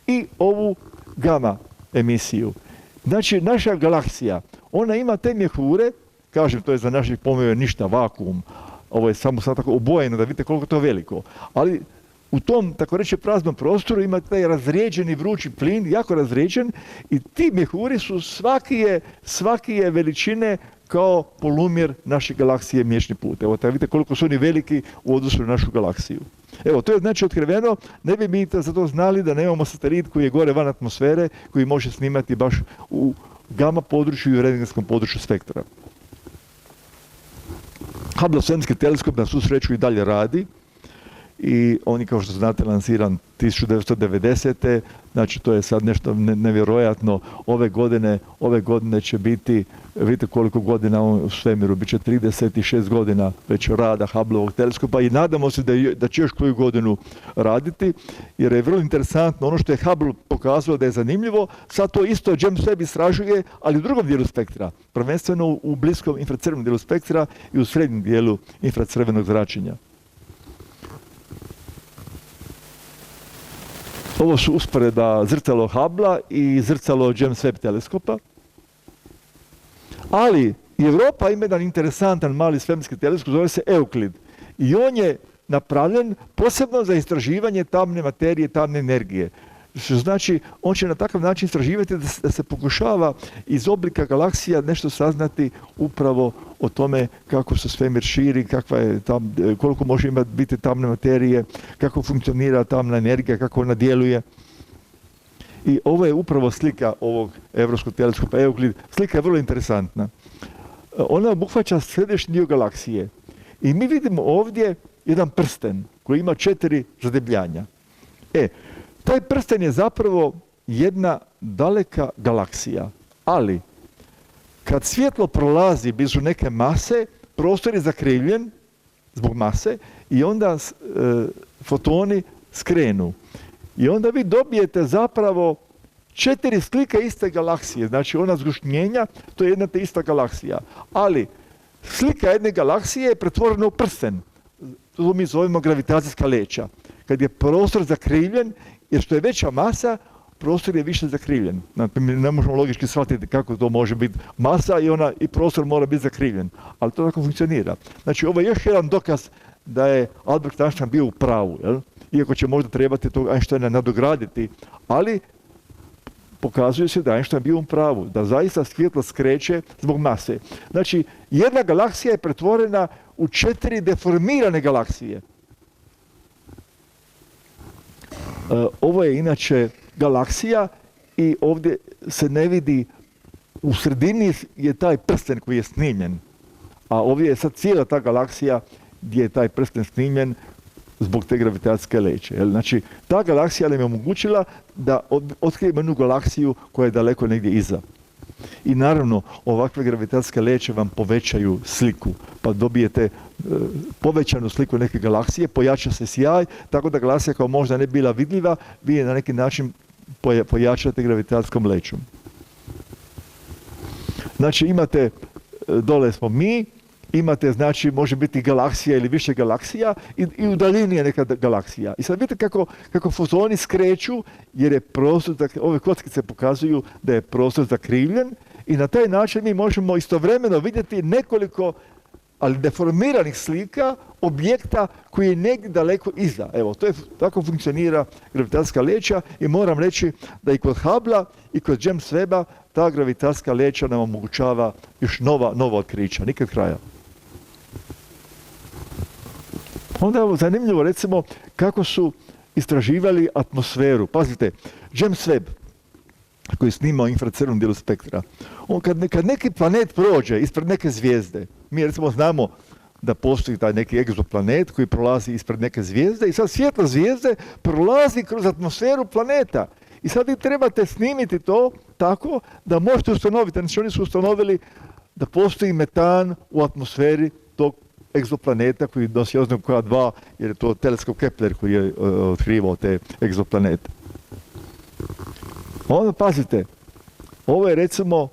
i ovu gama emisiju. Znači, naša galaksija, ona ima te mjehure, kažem, to je za naših pojmova ništa, vakuum. Ovo je samo sad tako obojeno da vidite koliko je to veliko. Ali u tom, tako reći, praznom prostoru ima taj razrijeđeni vrući plin, jako razrijeđen, i ti mjehuri su svaki je veličine kao polumjer naše galaksije Mliječni put. Evo, vidite koliko su oni veliki u odnosu na našu galaksiju. Evo, to je znači otkriveno, ne bi mi za to znali da nemamo satelit koji je gore van atmosfere, koji može snimati baš u gama području i u rentgenskom području spektra. Hubble svemirski teleskop na svu sreću i dalje radi i on je, kao što znate, lansiran 1990. Znači, to je sad nešto nevjerojatno. Ove godine će biti, vidite koliko godina u svemiru, bit će 36 godina već rada Hubbleovog teleskopa i nadamo se da će još koju godinu raditi, jer je vrlo interesantno. Ono što je Hubble pokazalo da je zanimljivo, sad to isto James Webb istražuje, ali u drugom dijelu spektra, prvenstveno u bliskom infracrvenom dijelu spektra i u srednjem dijelu infracrvenog zračenja. Ovo su usporedba zrcalo Hubble i zrcalo James Webb teleskopa. Ali i Europa ima jedan interesantan mali svemirski teleskop, zove se Euclid. I on je napravljen posebno za istraživanje tamne materije, tamne energije. Što znači, on će na takav način istraživati da se pokušava iz oblika galaksija nešto saznati upravo o tome kako se svemir širi, koliko može biti tamne materije, kako funkcionira tamna energija, kako ona djeluje. I ovo je upravo slika ovog evropskog teleskopa Euclid. Slika je vrlo interesantna. Ona obuhvaća središnji dio galaksije. I mi vidimo ovdje jedan prsten koji ima 4 zadebljanja. Taj prsten je zapravo jedna daleka galaksija, ali kad svjetlo prolazi blizu neke mase, prostor je zakrivljen zbog mase i onda fotoni skrenu. I onda vi dobijete zapravo 4 slike iste galaksije, znači ona zgušnjenja, to je jedna te ista galaksija. Ali slika jedne galaksije je pretvorena u prsten, to mi zovemo gravitacijska leća. Kad je prostor zakrivljen, jer što je veća masa, prostor je više zakrivljen. Ne možemo logički shvatiti kako to može biti masa i prostor mora biti zakrivljen. Ali to tako funkcionira. Znači, ovo je još jedan dokaz da je Albert Einstein bio u pravu. Jel? Iako će možda trebati tog Einsteina nadograditi, ali pokazuje se da je Einstein bio u pravu, da zaista svjetlo skreće zbog mase. Znači, jedna galaksija je pretvorena u 4 deformirane galaksije. Ovo je inače galaksija i ovdje se ne vidi, u sredini je taj prsten koji je snimljen, a ovdje je sad cijela ta galaksija gdje je taj prsten snimljen zbog te gravitacijske leće. Znači, ta galaksija nam je omogućila da otkrijemo jednu galaksiju koja je daleko negdje iza. I naravno, ovakve gravitacijske leće vam povećaju sliku, pa dobijete povećanu sliku neke galaksije, pojača se sjaj, tako da galaksija koja možda ne bila vidljiva, vi je na neki način pojačate gravitacijskom lećom. Znači, imate, dole smo mi, imate, znači, može biti galaksija ili više galaksija i u daljini je neka galaksija. I sad vidite kako fotoni skreću, jer je prostor, ove kockice pokazuju da je prostor zakrivljen i na taj način mi možemo istovremeno vidjeti nekoliko ali deformiranih slika objekta koji je negdje daleko iza. Evo, tako funkcionira gravitacijska leća i moram reći da i kod Hubbla i kod James Webba ta gravitacijska leća nam omogućava još nova otkrića, nikad kraja. Onda je zanimljivo, recimo, kako su istraživali atmosferu. Pazite, James Webb, koji je snimao infracrvenu dijelu spektra, kad neki planet prođe ispred neke zvijezde, mi recimo znamo da postoji taj neki egzoplanet koji prolazi ispred neke zvijezde i sad svjetlo zvijezde prolazi kroz atmosferu planeta. I sad vi trebate snimiti to tako da možete ustanoviti, znači oni su ustanovili da postoji metan u atmosferi tog egzoplaneta koji nosi oznaku K2, jer je to teleskop Kepler koji je otkrivao te egzoplanete. Onda pazite, ovo je recimo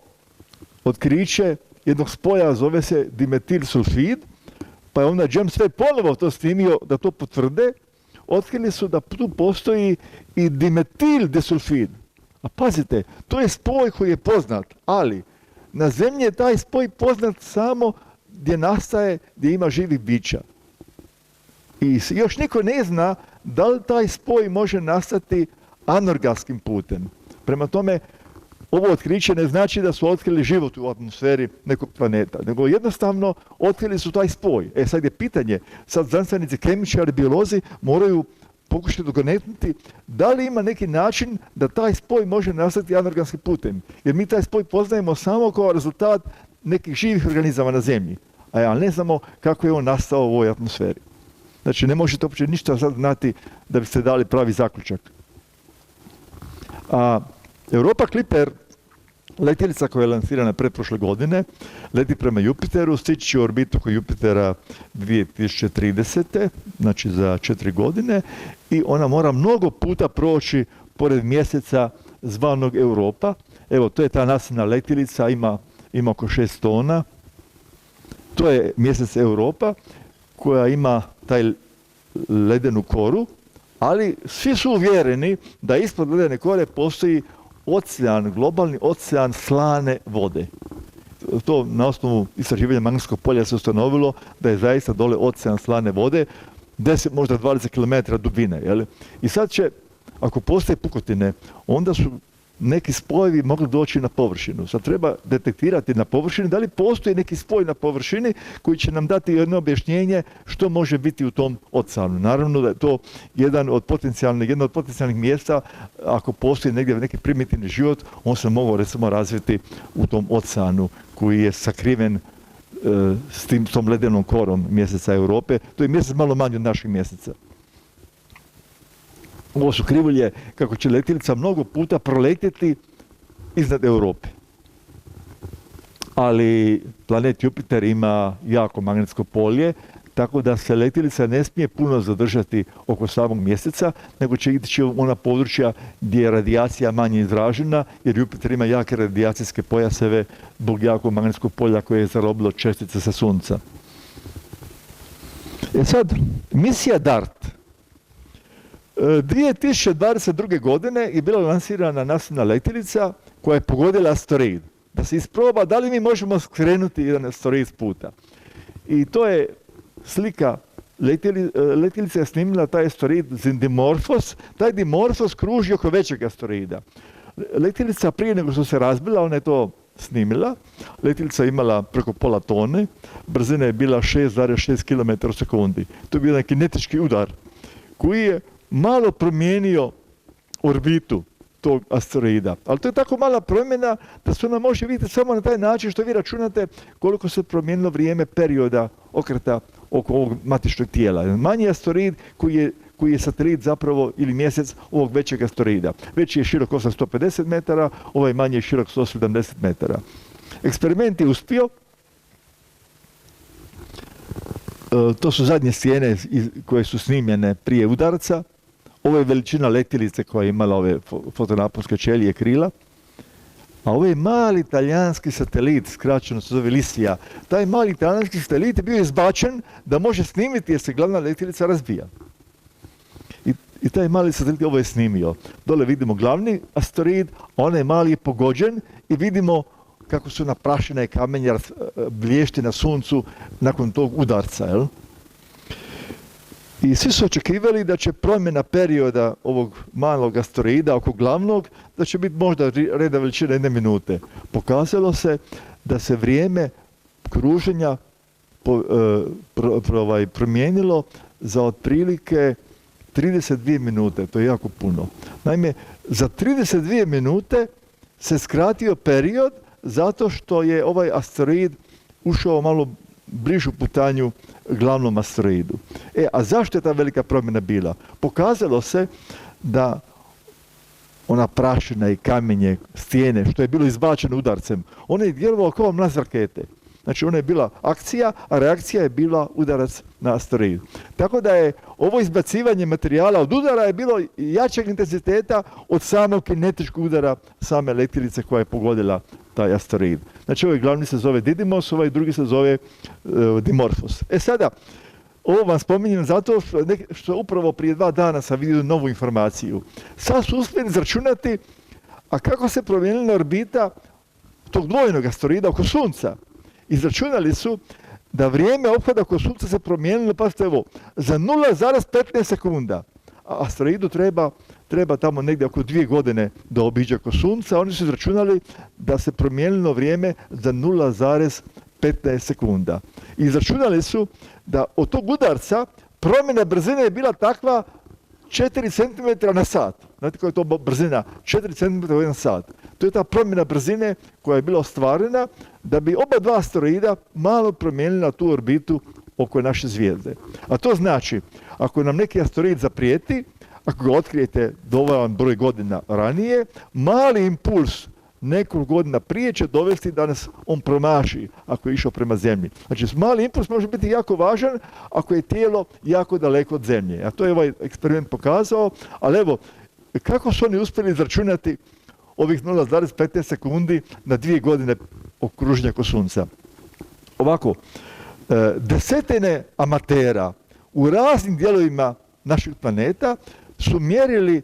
otkriće jednog spoja, zove se dimetilsulfid, pa je onda James Webb ponovo to snimio da to potvrde. Otkrili su da tu postoji i dimetildesulfid. A pazite, to je spoj koji je poznat, ali na Zemlji je taj spoj poznat samo gdje nastaje, gdje ima živih bića. I još niko ne zna da li taj spoj može nastati anorganskim putem. Prema tome, ovo otkriće ne znači da su otkrili život u atmosferi nekog planeta, nego jednostavno otkrili su taj spoj. Sad je pitanje, sad znanstvenici, kemičari, biolozi moraju pokušati dogonetnuti da li ima neki način da taj spoj može nastati anorganskim putem. Jer mi taj spoj poznajemo samo kao rezultat nekih živih organizama na Zemlji, ali ne znamo kako je on nastao u ovoj atmosferi. Znači, ne možete uopće ništa sad znati da biste dali pravi zaključak. Europa Clipper, letjelica koja je lansirana pretprošle godine, leti prema Jupiteru, stići će u orbitu oko Jupitera 2030. Znači za 4 godine i ona mora mnogo puta proći pored mjeseca zvanog Europa. Evo, to je ta nasilna letjelica, ima oko 6 tona. To je mjesec Europa koja ima taj ledenu koru, ali svi su uvjereni da ispod ledene kore postoji ocean, globalni ocean slane vode. To na osnovu istraživanja magnetskog polja se ustanovilo da je zaista dole ocean slane vode, 10, možda 20 km dubine. Jel? I sad će, ako postoje pukotine, onda su neki spojevi mogli doći na površinu. Sad treba detektirati na površini da li postoji neki spoj na površini koji će nam dati jedno objašnjenje što može biti u tom oceanu. Naravno da je to jedno od potencijalnih mjesta, ako postoji negdje neki primitivni život, on se mogao recimo razviti u tom oceanu koji je sakriven s tom ledenom korom mjeseca Europe. To je mjesec malo manji od naših mjeseca. Ovo su krivulje kako će letjelica mnogo puta proletjeti iznad Europe. Ali planet Jupiter ima jako magnetsko polje, tako da se letjelica ne smije puno zadržati oko samog mjeseca, nego će ići u ona područja gdje je radijacija manje izražena, jer Jupiter ima jake radijacijske pojaseve zbog jakog magnetskog polja koje je zarobilo čestice sa Sunca. Sad, misija DART. 2022. godine je bila lansirana nasilna letjelica koja je pogodila asteroid. Da se isproba da li mi možemo skrenuti jedan asteroid s puta. I to je slika, letjelica je snimila taj asteroid Dimorphos. Taj Dimorphos kruži oko većeg asteroida. Letjelica prije nego što se razbila, ona je to snimila. Letjelica je imala preko pola tone, brzina je bila 6,6 km u sekundi. To je bio neki kinetički udar koji je malo promijenio orbitu tog asteroida. Ali to je tako mala promjena da se ona može vidjeti samo na taj način što vi računate koliko se promijenilo vrijeme perioda okreta oko ovog matičnog tijela. Manji asteroid koji je satelit zapravo ili mjesec ovog većeg asteroida. Veći je širok 850 metara, ovaj manji je širok 170 metara. Eksperiment je uspio. To su zadnje scene koje su snimljene prije udarca. Ovo je veličina letjelice koja je imala ove fotonaponske ćelije krila. A ovo je mali talijanski satelit, skraćeno se zove Lisija. Taj mali talijanski satelit je bio izbačen da može snimiti jer se glavna letjelica razbija. I taj mali satelit ovo je snimio. Dole vidimo glavni asteroid, a onaj mali je pogođen i vidimo kako su ona prašina i kamenja blješti na suncu nakon tog udarca. Jel? I svi su očekivali da će promjena perioda ovog malog asteroida oko glavnog, da će biti možda reda veličine 1 minute. Pokazalo se da se vrijeme kruženja promijenilo za otprilike 32 minute. To je jako puno. Naime, za 32 minute se skratio period zato što je ovaj asteroid ušao malo bližu putanju glavnom asteroidu. A zašto je ta velika promjena bila? Pokazalo se da ona prašina i kamenje, stijene, što je bilo izbačeno udarcem, ono je djelovalo kao mlaz rakete. Znači, ona je bila akcija, a reakcija je bila udarac na asteroid. Tako da je ovo izbacivanje materijala od udara je bilo jačeg intenziteta od samog kinetičkog udara same letjelice koja je pogodila taj asteroid. Znači, ovaj glavni se zove Didymos, ovaj drugi se zove Dimorphos. Sada, ovo vam spominjem zato što upravo prije 2 dana sam vidio novu informaciju. Sad su uspjeli izračunati, a kako se promijenila orbita tog dvojnog asteroida oko Sunca. Izračunali su da vrijeme ophoda oko Sunca se promijenilo, pazite ovo, za 0,15 sekunda. A asteroidu treba tamo negdje oko 2 godine da obiđe oko Sunca. Oni su izračunali da se promijenilo vrijeme za 0,15 sekunda. I izračunali su da od tog udarca promjena brzine je bila takva 4 cm na sat. Znate koja je to brzina? 4 cm u 1 sat. To je ta promjena brzine koja je bila ostvarena da bi oba 2 asteroida malo promijenila tu orbitu oko naše zvijezde. A to znači, ako nam neki asteroid zaprijeti, ako ga otkrijete dovoljan broj godina ranije, mali impuls nekoliko godina prije će dovesti da nas on promaši ako je išao prema Zemlji. Znači, mali impuls može biti jako važan ako je tijelo jako daleko od Zemlje. A to je ovaj eksperiment pokazao. Ali evo, kako su oni uspjeli izračunati ovih 0,15 sekundi na 2 godine okruženja oko Sunca? Ovako, desetine amatera u raznim dijelovima našeg planeta su mjerili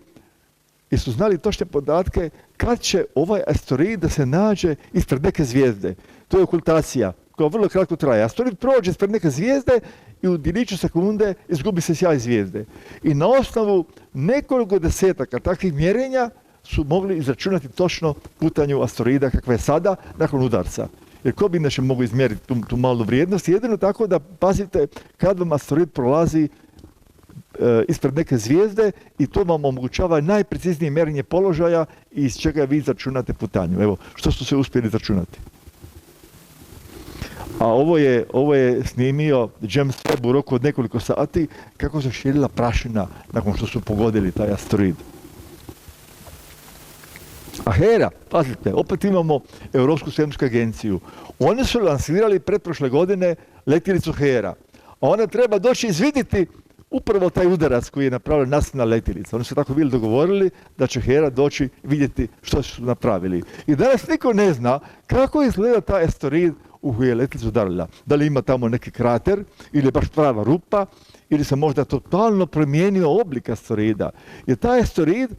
i su znali točne podatke kad će ovaj asteroid da se nađe ispred neke zvijezde. To je okultacija koja vrlo kratko traje. Asteroid prođe ispred neke zvijezde i u djeliću sekunde izgubi se sjaj zvijezde. I na osnovu nekoliko desetaka takvih mjerenja su mogli izračunati točno putanju asteroida kakva je sada nakon udarca. Jer ko bi inače mogu izmjeriti tu malu vrijednost? Jedino tako da pazite kad vam asteroid prolazi ispred neke zvijezde i to vam omogućava najpreciznije mjerenje položaja iz čega vi izračunate putanju. Evo, što su se uspjeli izračunati. A ovo je snimio James Webb u roku od nekoliko sati kako se širila prašina nakon što su pogodili taj asteroid. A HERA, pazite, opet imamo Europsku svemirsku agenciju. Oni su lansirali pretprošle godine letjelicu HERA. A ona treba doći izvidjeti upravo taj udarac koji je napravila nacionalna letjelica. Oni su tako bili dogovorili da će HERA doći vidjeti što su napravili. I danas niko ne zna kako izgleda taj asteroid u koji je letjelica udarila. Da li ima tamo neki krater ili je baš prava rupa ili se možda totalno promijenio oblik asteroida. Jer taj asteroid,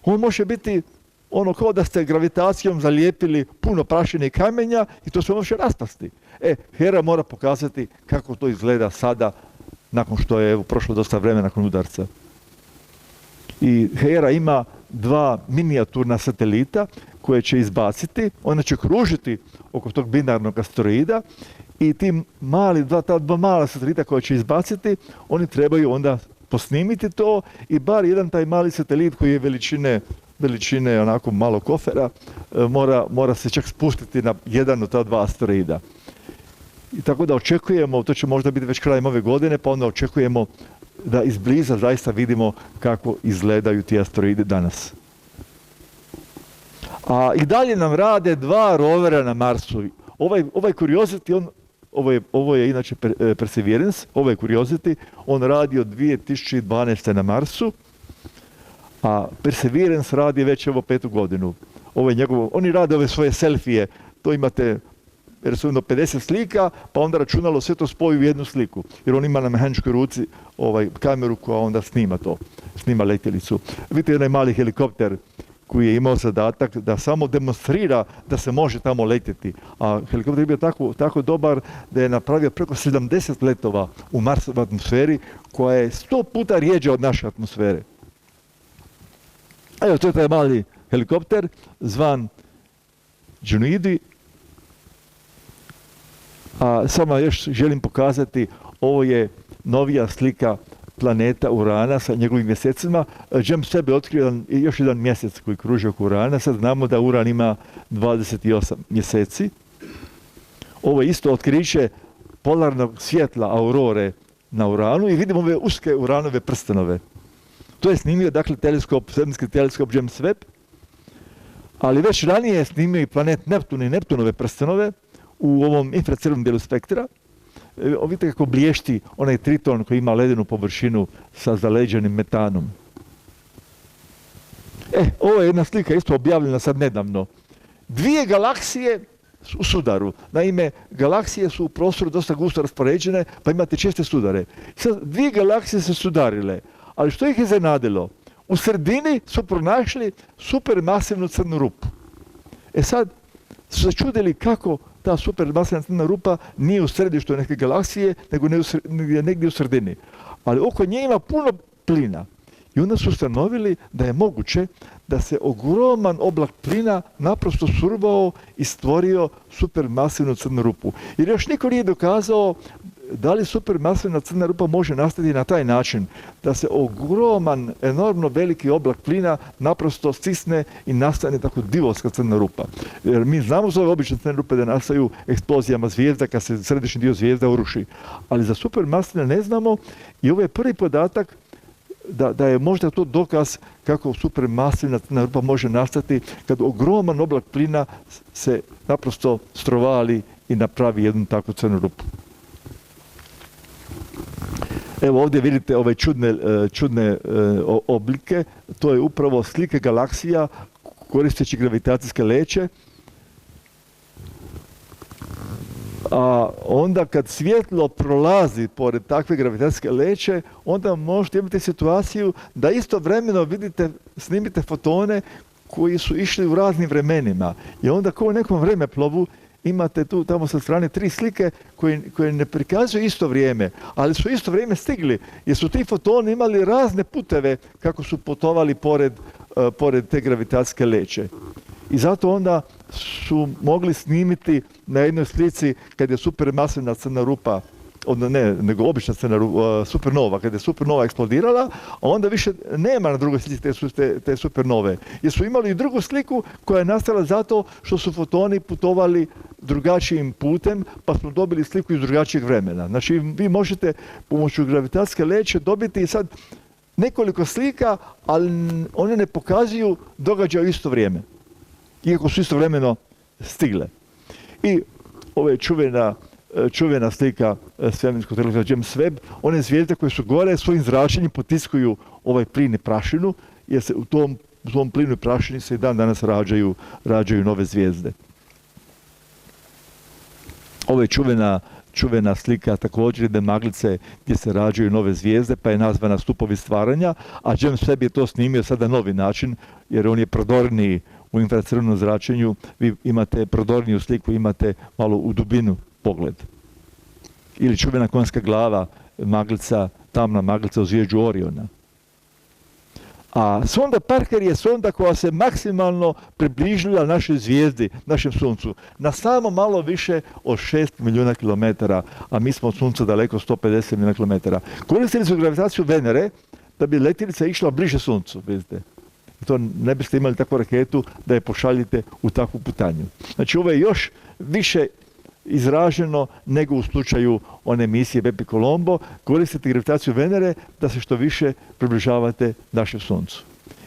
on može biti ono kao da ste gravitacijom zalijepili puno prašine i kamenja i to se može raspasti. HERA mora pokazati kako to izgleda sada nakon što je prošlo dosta vremena nakon udarca. I HERA ima 2 minijaturna satelita koje će izbaciti, ona će kružiti oko tog binarnog asteroida i ta 2 mala satelita koje će izbaciti, oni trebaju onda posnimiti to i bar jedan taj mali satelit koji je veličine onako malo kofera, mora se čak spustiti na jedan od ta 2 asteroida. I tako da očekujemo, to će možda biti već krajem ove godine, pa onda očekujemo da izbliza zaista vidimo kako izgledaju ti asteroidi danas. A i dalje nam rade 2 rovera na Marsu. Ovaj Curiosity, ovo je inače Perseverance, ovaj Curiosity, on radi od 2012. na Marsu, a Perseverance radi već 5. godinu. Oni rade ove svoje selfije, to imate recimo 50 slika, pa onda računalo sve to spoji u jednu sliku. Jer on ima na mehaničkoj ruci kameru koja onda snima letjelicu. Vidite onaj mali helikopter koji je imao zadatak da samo demonstrira da se može tamo letjeti. A helikopter je bio tako dobar da je napravio preko 70 letova u Marsovoj atmosferi, koja je 100 puta rijeđa od naše atmosfere. Evo, to je taj mali helikopter zvan Džunidi. A samo još želim pokazati, ovo je novija slika planeta Urana sa njegovim mjesecima. James Webb je otkrio još jedan mjesec koji kruži oko Urana. Sad znamo da Uran ima 28 mjeseci. Ovo je isto otkriće polarnog svjetla aurore na Uranu i vidimo ove uske Uranove prstenove. To je snimio, dakle, svemirski teleskop James Webb, ali već ranije je snimio i planet Neptun i Neptunove prstenove u ovom infracrvenom dijelu spektra. Vidite kako blješti onaj Triton koji ima ledenu površinu sa zaleđenim metanom. Ovo je jedna slika isto objavljena sad nedavno. 2 galaksije u sudaru. Naime, galaksije su u prostoru dosta gusto raspoređene, pa imate česte sudare. Sad, 2 galaksije se sudarile, ali što ih je iznenadilo? U sredini su pronašli supermasivnu crnu rupu. Sad su se čudili kako ta supermasivna crna rupa nije u središtu neke galaksije, nego negdje u sredini. Ali oko nje ima puno plina. I onda su ustanovili da je moguće da se ogroman oblak plina naprosto survao i stvorio supermasivnu crnu rupu. Jer još niko nije dokazao da li supermasivna crna rupa može nastati na taj način da se ogroman, enormno veliki oblak plina naprosto stisne i nastane tako divovska crna rupa. Jer mi znamo za ove obične crne rupe da nastaju eksplozijama zvijezda kad se središnji dio zvijezda uruši. Ali za supermasivne ne znamo i ovo je prvi podatak da je možda to dokaz kako supermasivna crna rupa može nastati kad ogroman oblak plina se naprosto strovali i napravi jednu takvu crnu rupu. Evo ovdje vidite ove čudne oblike. To je upravo slike galaksija koristeći gravitacijske leće. A onda kad svjetlo prolazi pored takve gravitacijske leće, onda možete imati situaciju da istovremeno snimite fotone koji su išli u raznim vremenima. I onda kao u nekom vremeplovu imate tu tamo sa strane 3 slike koje ne prikazuju isto vrijeme, ali su isto vrijeme stigli, jer su ti fotoni imali razne puteve kako su putovali pored te gravitacijske leće. I zato onda su mogli snimiti na jednoj slici kad je supermasivna crna rupa, nego obična crna rupa, supernova, kad je supernova eksplodirala, a onda više nema na drugoj slici te supernove. Jer su imali i drugu sliku koja je nastala zato što su fotoni putovali drugačijim putem, pa smo dobili sliku iz drugačijeg vremena. Znači, vi možete pomoću gravitacijske leće dobiti sad nekoliko slika, ali one ne pokazuju događaj u isto vrijeme, iako su istovremeno stigle. I ovo je čuvena slika svemirskog teleskopa James Webb. One zvijezde koje su gore svojim zračenjem potiskuju ovaj plin i prašinu, jer se u tom plinu i prašini se i dan danas rađaju nove zvijezde. Ovo je čuvena slika također jedne maglice gdje se rađaju nove zvijezde, pa je nazvana Stupovi stvaranja, a James Webb je to snimio sada na novi način, jer on je prodorniji u infracrvenom zračenju. Vi imate prodorniju sliku, imate malo u dubinu pogled. Ili čuvena konjska glava, maglica, tamna maglica u zvijezdu Oriona. A sonda Parker je sonda koja se maksimalno približila našoj zvijezdi, našem suncu, na samo malo više od 6 milijuna kilometara, a mi smo od sunca daleko 150 milijuna kilometara. Koristili su gravitaciju Venere da bi letjelica išla bliže suncu, vidite. To ne biste imali takvu raketu da je pošaljete u takvu putanju. Znači, ovo je još više izraženo nego u slučaju one misije Bepi Colombo. Koristite gravitaciju Venere da se što više približavate našem suncu.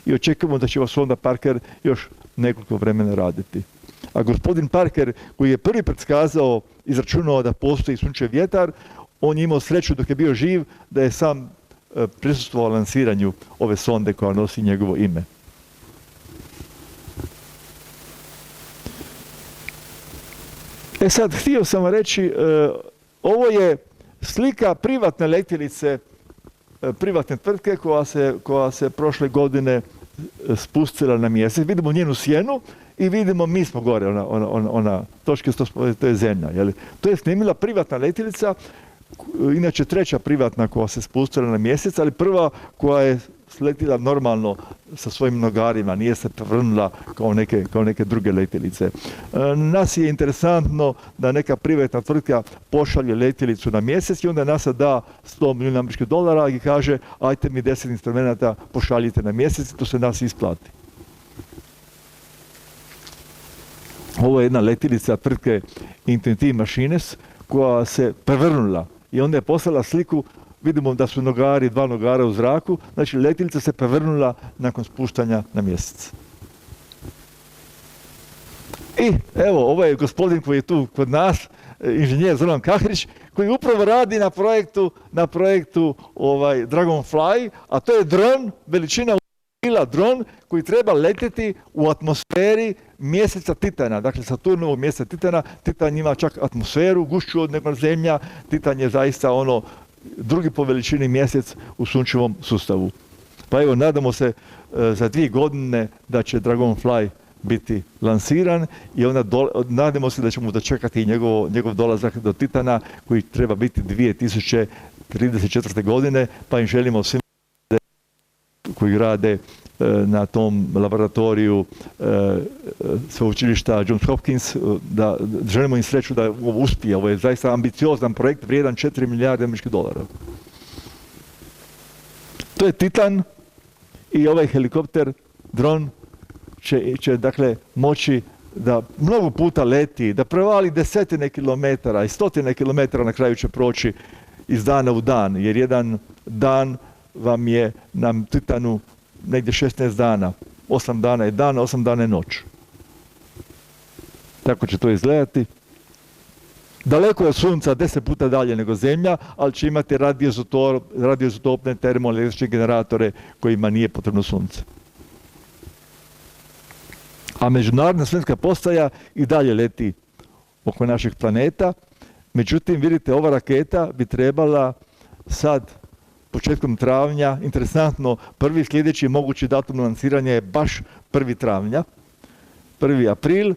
I očekujemo da će ova sonda Parker još nekoliko vremena raditi. A gospodin Parker, koji je prvi predskazao, izračunao da postoji sunčev vjetar, on je imao sreću dok je bio živ da je sam prisustvovao lansiranju ove sonde koja nosi njegovo ime. Sad, htio sam vam reći, ovo je slika privatne letjelice, privatne tvrtke koja se prošle godine spustila na mjesec, vidimo njenu sjenu i vidimo mi smo gore, ona točka, to je zemlja. Jeli? To je snimila privatna letjelica, inače treća privatna koja se spustila na mjesec, ali prva koja je sletila normalno sa svojim nogarima, nije se prevrnula kao neke druge letjelice. Nas je interesantno da neka privatna tvrtka pošalje letjelicu na mjesec i onda NASA da $100 milijuna i kaže ajte mi 10 instrumenta pošaljite na mjesec i to se nas isplati. Ovo je jedna letjelica tvrtke Intuitive Machines koja se prevrnula i onda je poslala sliku. Vidimo da su dva nogara u zraku, znači letjelica se prevrnula nakon spuštanja na mjesec. I evo, ovo je gospodin koji je tu kod nas, inženjer Zoran Kahrić, koji upravo radi na projektu Dragonfly, a to je dron, veličina dron koji treba letjeti u atmosferi mjeseca Titana, dakle Saturnovog mjeseca Titana. Titan ima čak atmosferu, gušću od nego Zemlja, Titan je zaista drugi po veličini mjesec u sunčevom sustavu. Pa evo, nadamo se za 2 godine da će Dragonfly biti lansiran i onda nadamo se da ćemo dočekati njegov dolazak do Titana koji treba biti 2034. godine, pa im želimo svima koji rade na tom laboratoriju sveučilišta Johns Hopkins, da želimo im sreću da ovo uspije. Ovo je zaista ambiciozan projekt vrijedan $4 milijarde. To je Titan i ovaj helikopter, dron, će dakle moći da mnogo puta leti, da prevali 10 kilometara i 100 kilometara na kraju će proći iz dana u dan, jer jedan dan vam je na Titanu negdje 16 dana. 8 dana je dan, 8 dana je noć. Tako će to izgledati. Daleko je od Sunca, 10 puta dalje nego Zemlja, ali će imati radioizotopne termoelektrične generatore kojima nije potrebno Sunce. A Međunarodna svemirska postaja i dalje leti oko našeg planeta. Međutim, vidite, ova raketa bi trebala sad početkom travnja, interesantno, prvi sljedeći mogući datum lansiranja je baš 1. travnja, 1. april,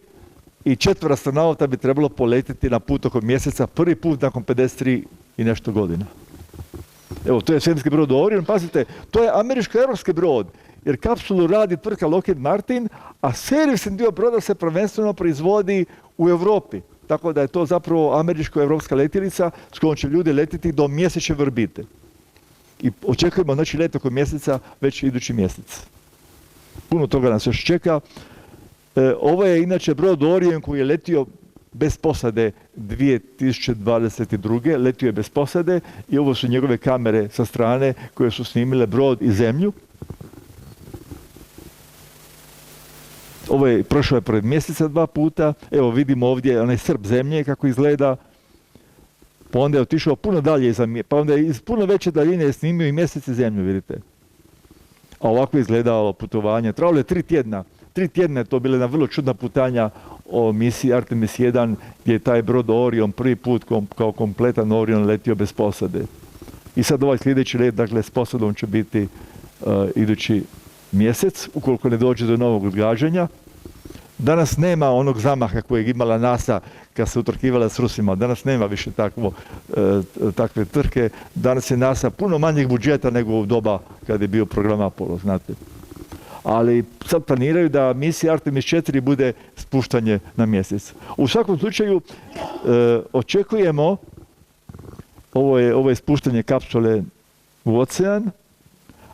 i 4 astronauta bi trebalo poletiti na put oko mjeseca prvi put nakon 53 i nešto godina. Evo, to je svemirski brod Orion, pazite, to je američko-europski brod, jer kapsulu radi tvrtka Lockheed Martin, a servisni dio broda se prvenstveno proizvodi u Europi. Tako da je to zapravo američko-europska letjelica s kojom će ljudi letiti do mjesečeve orbite. I očekujemo znači let oko mjeseca već idući mjesec. Puno toga nas još čeka. Ovo je inače brod Orion koji je letio bez posade 2022. Letio je bez posade i ovo su njegove kamere sa strane koje su snimile brod i zemlju. Ovo je prošao je pored mjeseca 2 puta. Evo vidimo ovdje onaj srp zemlje kako izgleda. Pa onda je otišao puno dalje, pa onda je iz puno veće daljine snimio i mjesec i zemlju, vidite. A ovako je izgledalo putovanje. Trebalo je 3 tjedna. 3 tjedna je to bila jedna vrlo čudna putanja o misiji Artemis 1, gdje je taj brod Orion prvi put kao kompletan Orion letio bez posade. I sad ovaj sljedeći let, dakle, s posadom će biti idući mjesec, ukoliko ne dođe do novog odgađanja. Danas nema onog zamaha kojeg imala NASA kad se utrkivala s Rusima. Danas nema više takve trke. Danas je NASA puno manjeg budžeta nego u doba kad je bio program Apollo, znate. Ali sad planiraju da misija Artemis 4 bude spuštanje na mjesec. U svakom slučaju očekujemo, ovo je spuštanje kapsule u ocean,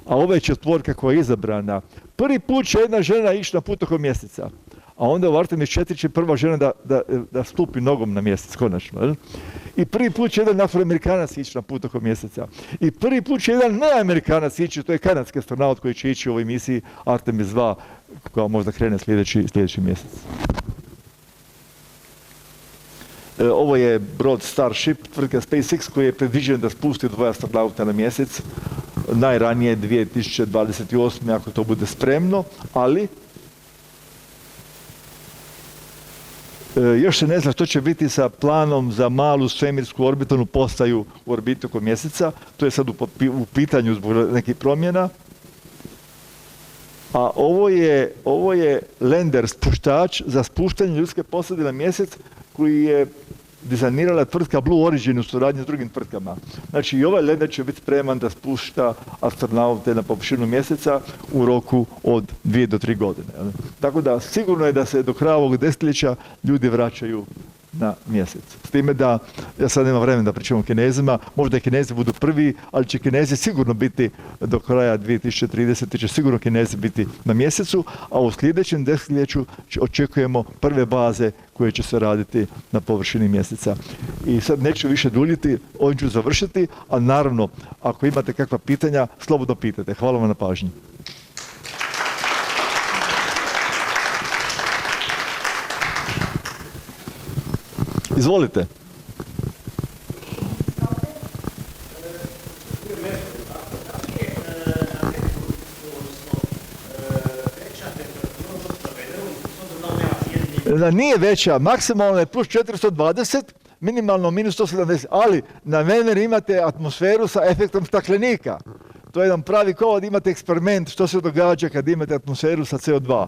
a ova je četvorka koja je izabrana. Prvi put će jedna žena ići na put oko mjeseca, a onda u Artemis 4 će prva žena da stupi nogom na mjesec, konačno. Jel? I prvi put će jedan Afroamerikanac ići na put oko mjeseca. I prvi put će jedan neamerikanac ići, to je kanadski astronaut koji će ići u ovoj misiji Artemis 2, koja možda krene sljedeći mjesec. Ovo je brod Starship, tvrtka SpaceX, koji je predviđen da spusti 2 astronauta na mjesec, najranije 2028. ako to bude spremno, ali još se ne zna što će biti sa planom za malu svemirsku orbitalnu postaju u orbitu oko mjeseca. To je sad u pitanju zbog nekih promjena. a ovo je lender, spuštač za spuštanje ljudske posade na mjesec koji je dizajnirala tvrtka Blue Origin u suradnji s drugim tvrtkama. Znači i ovaj lender će biti spreman da spušta astronaute na površinu mjeseca u roku od 2 do 3 godine. Tako da sigurno je da se do kraja ovog desetljeća ljudi vraćaju na mjesec. S time da, ja sad nemam vremena da pričam o Kinezima, možda i Kinezi budu prvi, ali će Kinezi sigurno biti do kraja 2030. će sigurno Kinezi biti na mjesecu, a u sljedećem desetljeću očekujemo prve baze koje će se raditi na površini mjeseca. I sad neću više duljiti, ovim ću završiti, a naravno, ako imate kakva pitanja, slobodno pitajte. Hvala vam na pažnji. Izvolite. Nije veća, maksimalno je plus 420, minimalno minus 170, ali na Veneri imate atmosferu sa efektom staklenika. To je jedan pravi kao da imate eksperiment što se događa kad imate atmosferu sa CO2.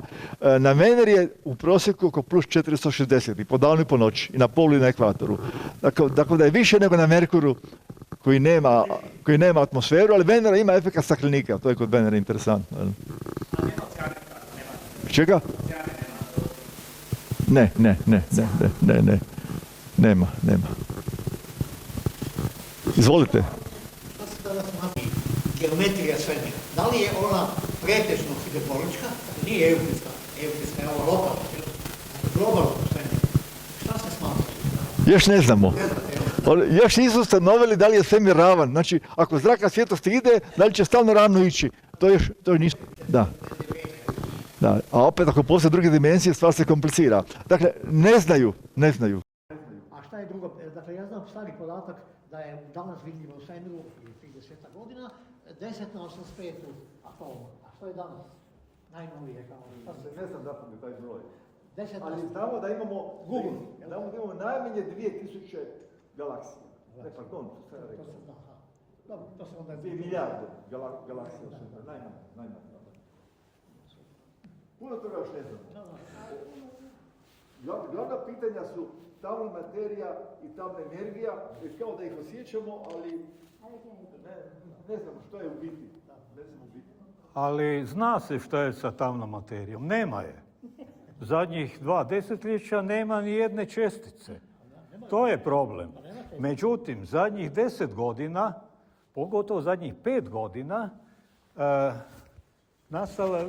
Na Veneri je u prosjeku oko plus 460 i po danu i po noći, i na polu i na ekvatoru. Dakle da je više nego na Merkuru koji nema atmosferu, ali Venera ima efekt staklenika, to je kod Venere interesantno. Čega? Ne. Nema. Izvolite. Geometrija svemira. Da li je ona pretežno hidrobolička? Nije euklidska. Euklidska je ova lokalna. Globalno svemira. Šta se smatra? Još ne znamo. Još nisu ustanovili da li je svemir ravan. Znači, ako zraka svjetlosti ide, da li će stalno ravno ići. To još nisu. Da. A opet, ako postoje druge dimenzije, stvar se komplicira. Dakle, ne znaju. A šta je drugo? Dakle, ja znam stari podatak da je danas vidljivo u svemiru prije 30 godina 10 na 85 atoma. A što je danas? Najnovije kao... Ne znam da je taj broj. 10 na... Ali znamo da imamo Google. Znamo da imamo najmanje 2000 galaksija. Ne, pardon, to sam rekao. Dobro, to se onda... 2 milijarde galaksija. Najmanje. Puno toga još ne znamo. Glavna pitanja su tamna materija i tamna energija, kao da ih osjećamo, ali ne znamo što je u biti. Ali zna se što je sa tamnom materijom. Nema je. Zadnjih 2 desetljeća nema ni jedne čestice. To je problem. Međutim, zadnjih 10 godina, pogotovo zadnjih 5 godina, nastala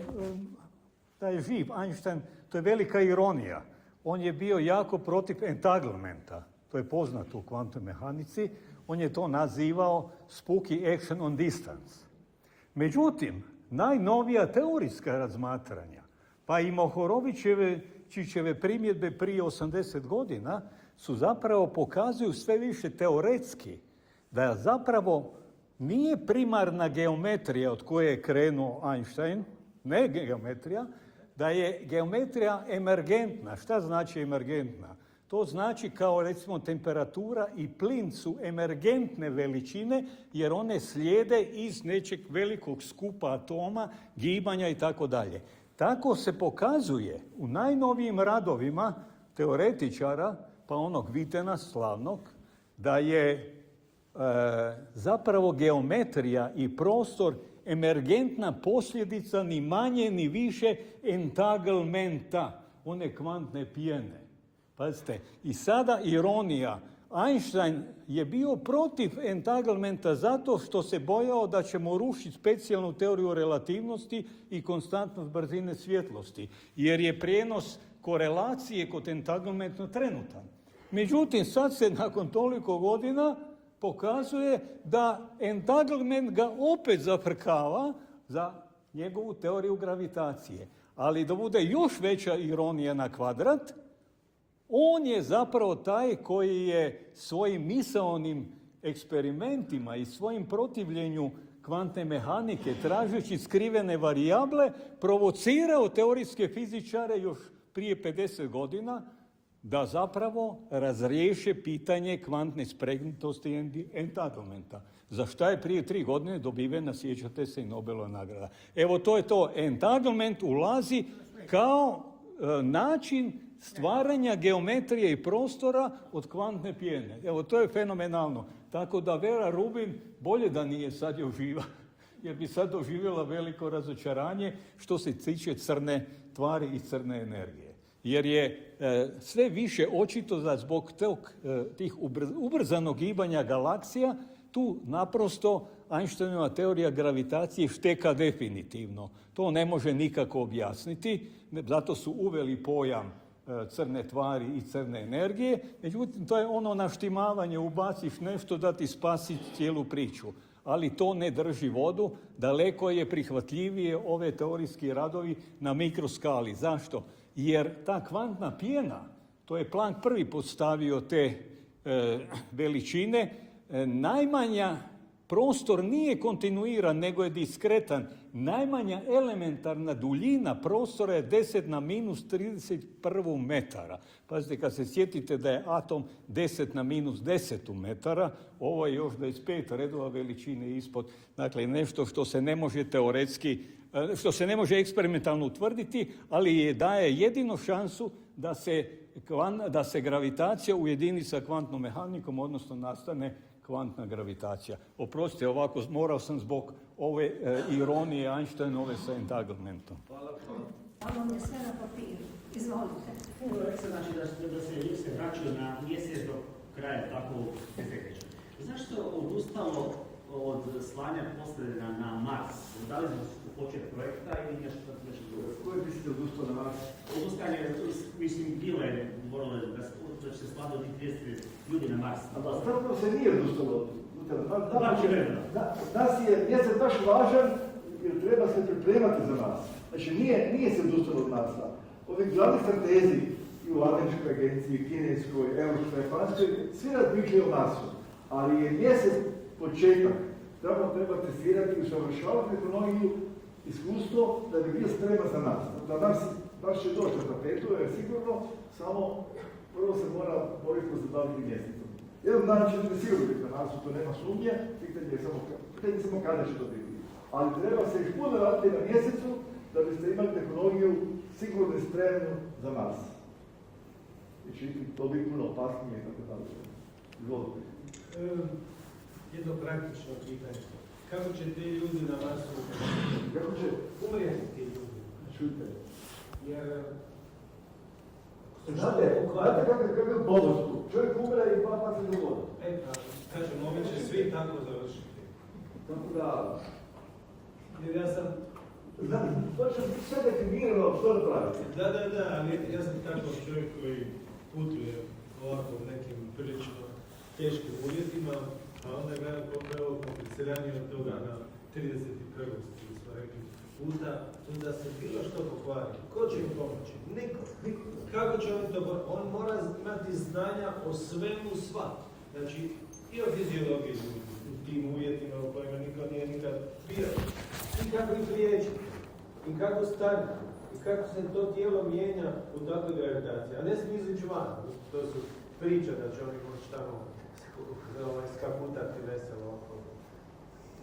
taj živ Einstein, to je velika ironija. On je bio jako protiv entanglementa. To je poznato u kvantnoj mehanici. On je to nazivao spooky action on distance. Međutim, najnovija teorijska razmatranja, pa i Mohorovićeve primjedbe prije 80 godina, su zapravo pokazuju sve više teoretski da zapravo nije primarna geometrija od koje je krenuo Einstein, ne geometrija, da je geometrija emergentna. Šta znači emergentna? To znači kao recimo temperatura i plin su emergentne veličine jer one slijede iz nečeg velikog skupa atoma, gibanja i tako dalje. Tako se pokazuje u najnovijim radovima teoretičara, pa onog Vitena slavnog, da je zapravo geometrija i prostor emergentna posljedica ni manje ni više entanglementa, one kvantne pjene. Pazite, i sada ironija. Einstein je bio protiv entanglementa zato što se bojao da ćemo rušiti specijalnu teoriju relativnosti i konstantnost brzine svjetlosti, jer je prijenos korelacije kod entanglementa trenutan. Međutim, sad se nakon toliko godina pokazuje da entanglement ga opet zafrkava za njegovu teoriju gravitacije. Ali da bude još veća ironija na kvadrat, on je zapravo taj koji je svojim misaonim eksperimentima i svojim protivljenju kvantne mehanike, tražeći skrivene varijable, provocirao teorijske fizičare još prije 50 godina da zapravo razriješe pitanje kvantne spregnutosti i entanglementa. Za šta je prije 3 godine dobivena, sjećate se, i Nobelova nagrada. Evo, to je to. Entanglement ulazi kao način stvaranja geometrije i prostora od kvantne pjene. Evo, to je fenomenalno. Tako da Vera Rubin bolje da nije sad još živa, jer bi sad doživjela veliko razočaranje što se tiče crne tvari i crne energije. Jer je sve više očito da zbog tih ubrzanog gibanja galaksija tu naprosto Einsteinova teorija gravitacije šteka definitivno. To ne može nikako objasniti, zato su uveli pojam crne tvari i crne energije. Međutim, to je ono naštimavanje, ubaciš nešto da ti spasi cijelu priču. Ali to ne drži vodu, daleko je prihvatljivije ove teorijski radovi na mikroskali. Zašto? Jer ta kvantna pjena, to je Planck prvi postavio te veličine, najmanja prostor nije kontinuiran, nego je diskretan. Najmanja elementarna duljina prostora je 10 na minus 31 metara. Pazite, kad se sjetite da je atom 10 na minus 10 metara, ovo je još 25 redova veličine ispod. Dakle, nešto što se ne može teoretski, što se ne može eksperimentalno utvrditi, ali je daje jedino šansu da se gravitacija ujedini sa kvantnom mehanikom, odnosno nastane kvantna gravitacija. Oprostite, ovako morao sam zbog ove ironije Einsteinove sa entanglementom. Hvala mi je sve na papiru. Izvolite. Rekli znači da se vraćaju na mjesec do kraja tako desetljeća. Zašto odustalo od slanja posljednja na Mars? Da li smo počeli projekta ili nešto drugo? Koje mislite odustalo na Mars? Odustanje, mislim, bilo je moralo da će se slati od 30 ljudi na Mars. Zapravo se nije odustalo. Znači vremena. Nas je mjesec baš važan jer treba se pripremati za nas. Znači nije se odustalo od Marsa. Ovi glavni stratezi i u Američkoj agenciji, kineskoj, europskoj, japanskoj, svi razmišljaju o Marsu. Ali je mjesec početak. Treba testirati i usavršavati tehnologiju, iskustvo da bi bio spreman za nas. Da nas baš će doći na tapetu, jer sigurno samo prvo se mora boriti pozabaviti mjesecom. Jedan dan će biti sigurno biti na Marsu, to nema sumnje, pitanje je samo kada će to biti. Ali treba se još puno raditi na mjesecu da biste imali tehnologiju sigurno i spremnu za Mars. I će to biti puno opasnije i tako dalje. Izvolite. Jedno praktično pitanje. Kako će ti ljudi na Marsu Kako će? umrijeti ti ljudi? Čujte. Jer... Znate kakav je bolest tu? Čovjek umre i pa se dogodi. Kažem, ovi će svi tako završiti. Tako da... Jer ja sam... Točno sve definirano što napraviti. Da, ali ja sam takav čovjek koji putuje ovako u nekim prilično teškim uvjetima, a onda gledam koliko je ovo kompliciranije od toga na 31. smo rekli puta, da se bilo što pokvari. Ko će im pomoći? Niko. Kako će on to? On mora imati znanja o svemu sva. Znači, i o fiziologiji u tim uvjetima u kojima niko nije nikad bio. I kako ih liječiti. I kako staviti. I kako se to tijelo mijenja u takvoj gravitaciji. A ne se izići van. To su priča da će oni moći tamo skaputati veselo okolo.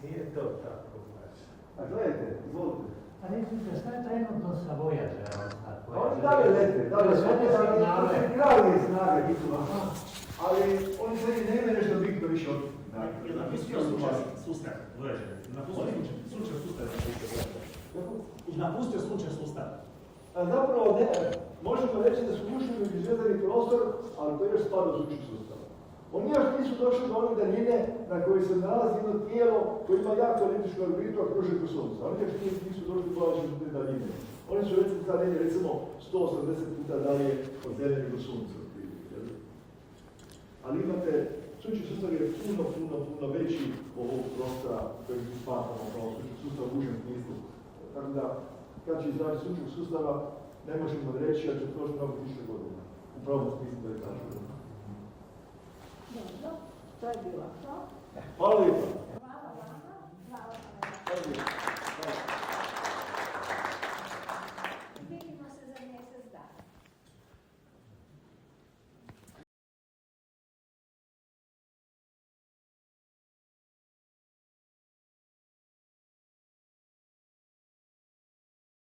Nije to tako, znači. A gledajte, izvolite. A recite, šta je trenutno sa Voyagerom? Oni dalje lete, kralje snage biti ali oni se ne imaju nešto bitno više od... Je napustio sustav Voyager. Sunčev sustav je napustio sunčev sustav. Zapravo ne, možemo reći da su ušli u zvjezdani prostor, ali to još spada u sunčev sustav. Oni još nisu došli do one daljine na kojoj se nalazi jedno tijelo koje ima jako električnu orbitu, a kruži oko Sunca. Oni još nisu došli do te daljine. Oni su recimo 180 puta dalje od Zemlje do Sunca. Ali imate, sunčev sustav je puno veći od ovog prostora kojeg mi spatamo kao sunčev sustav u užem smislu. Tako da, kad će izaći sunčev sustava, ne možemo reći, da će proći mnogo više godina. U pravom smislu da je kažemo. Dobro, to je bilo to. Hvala lijepa.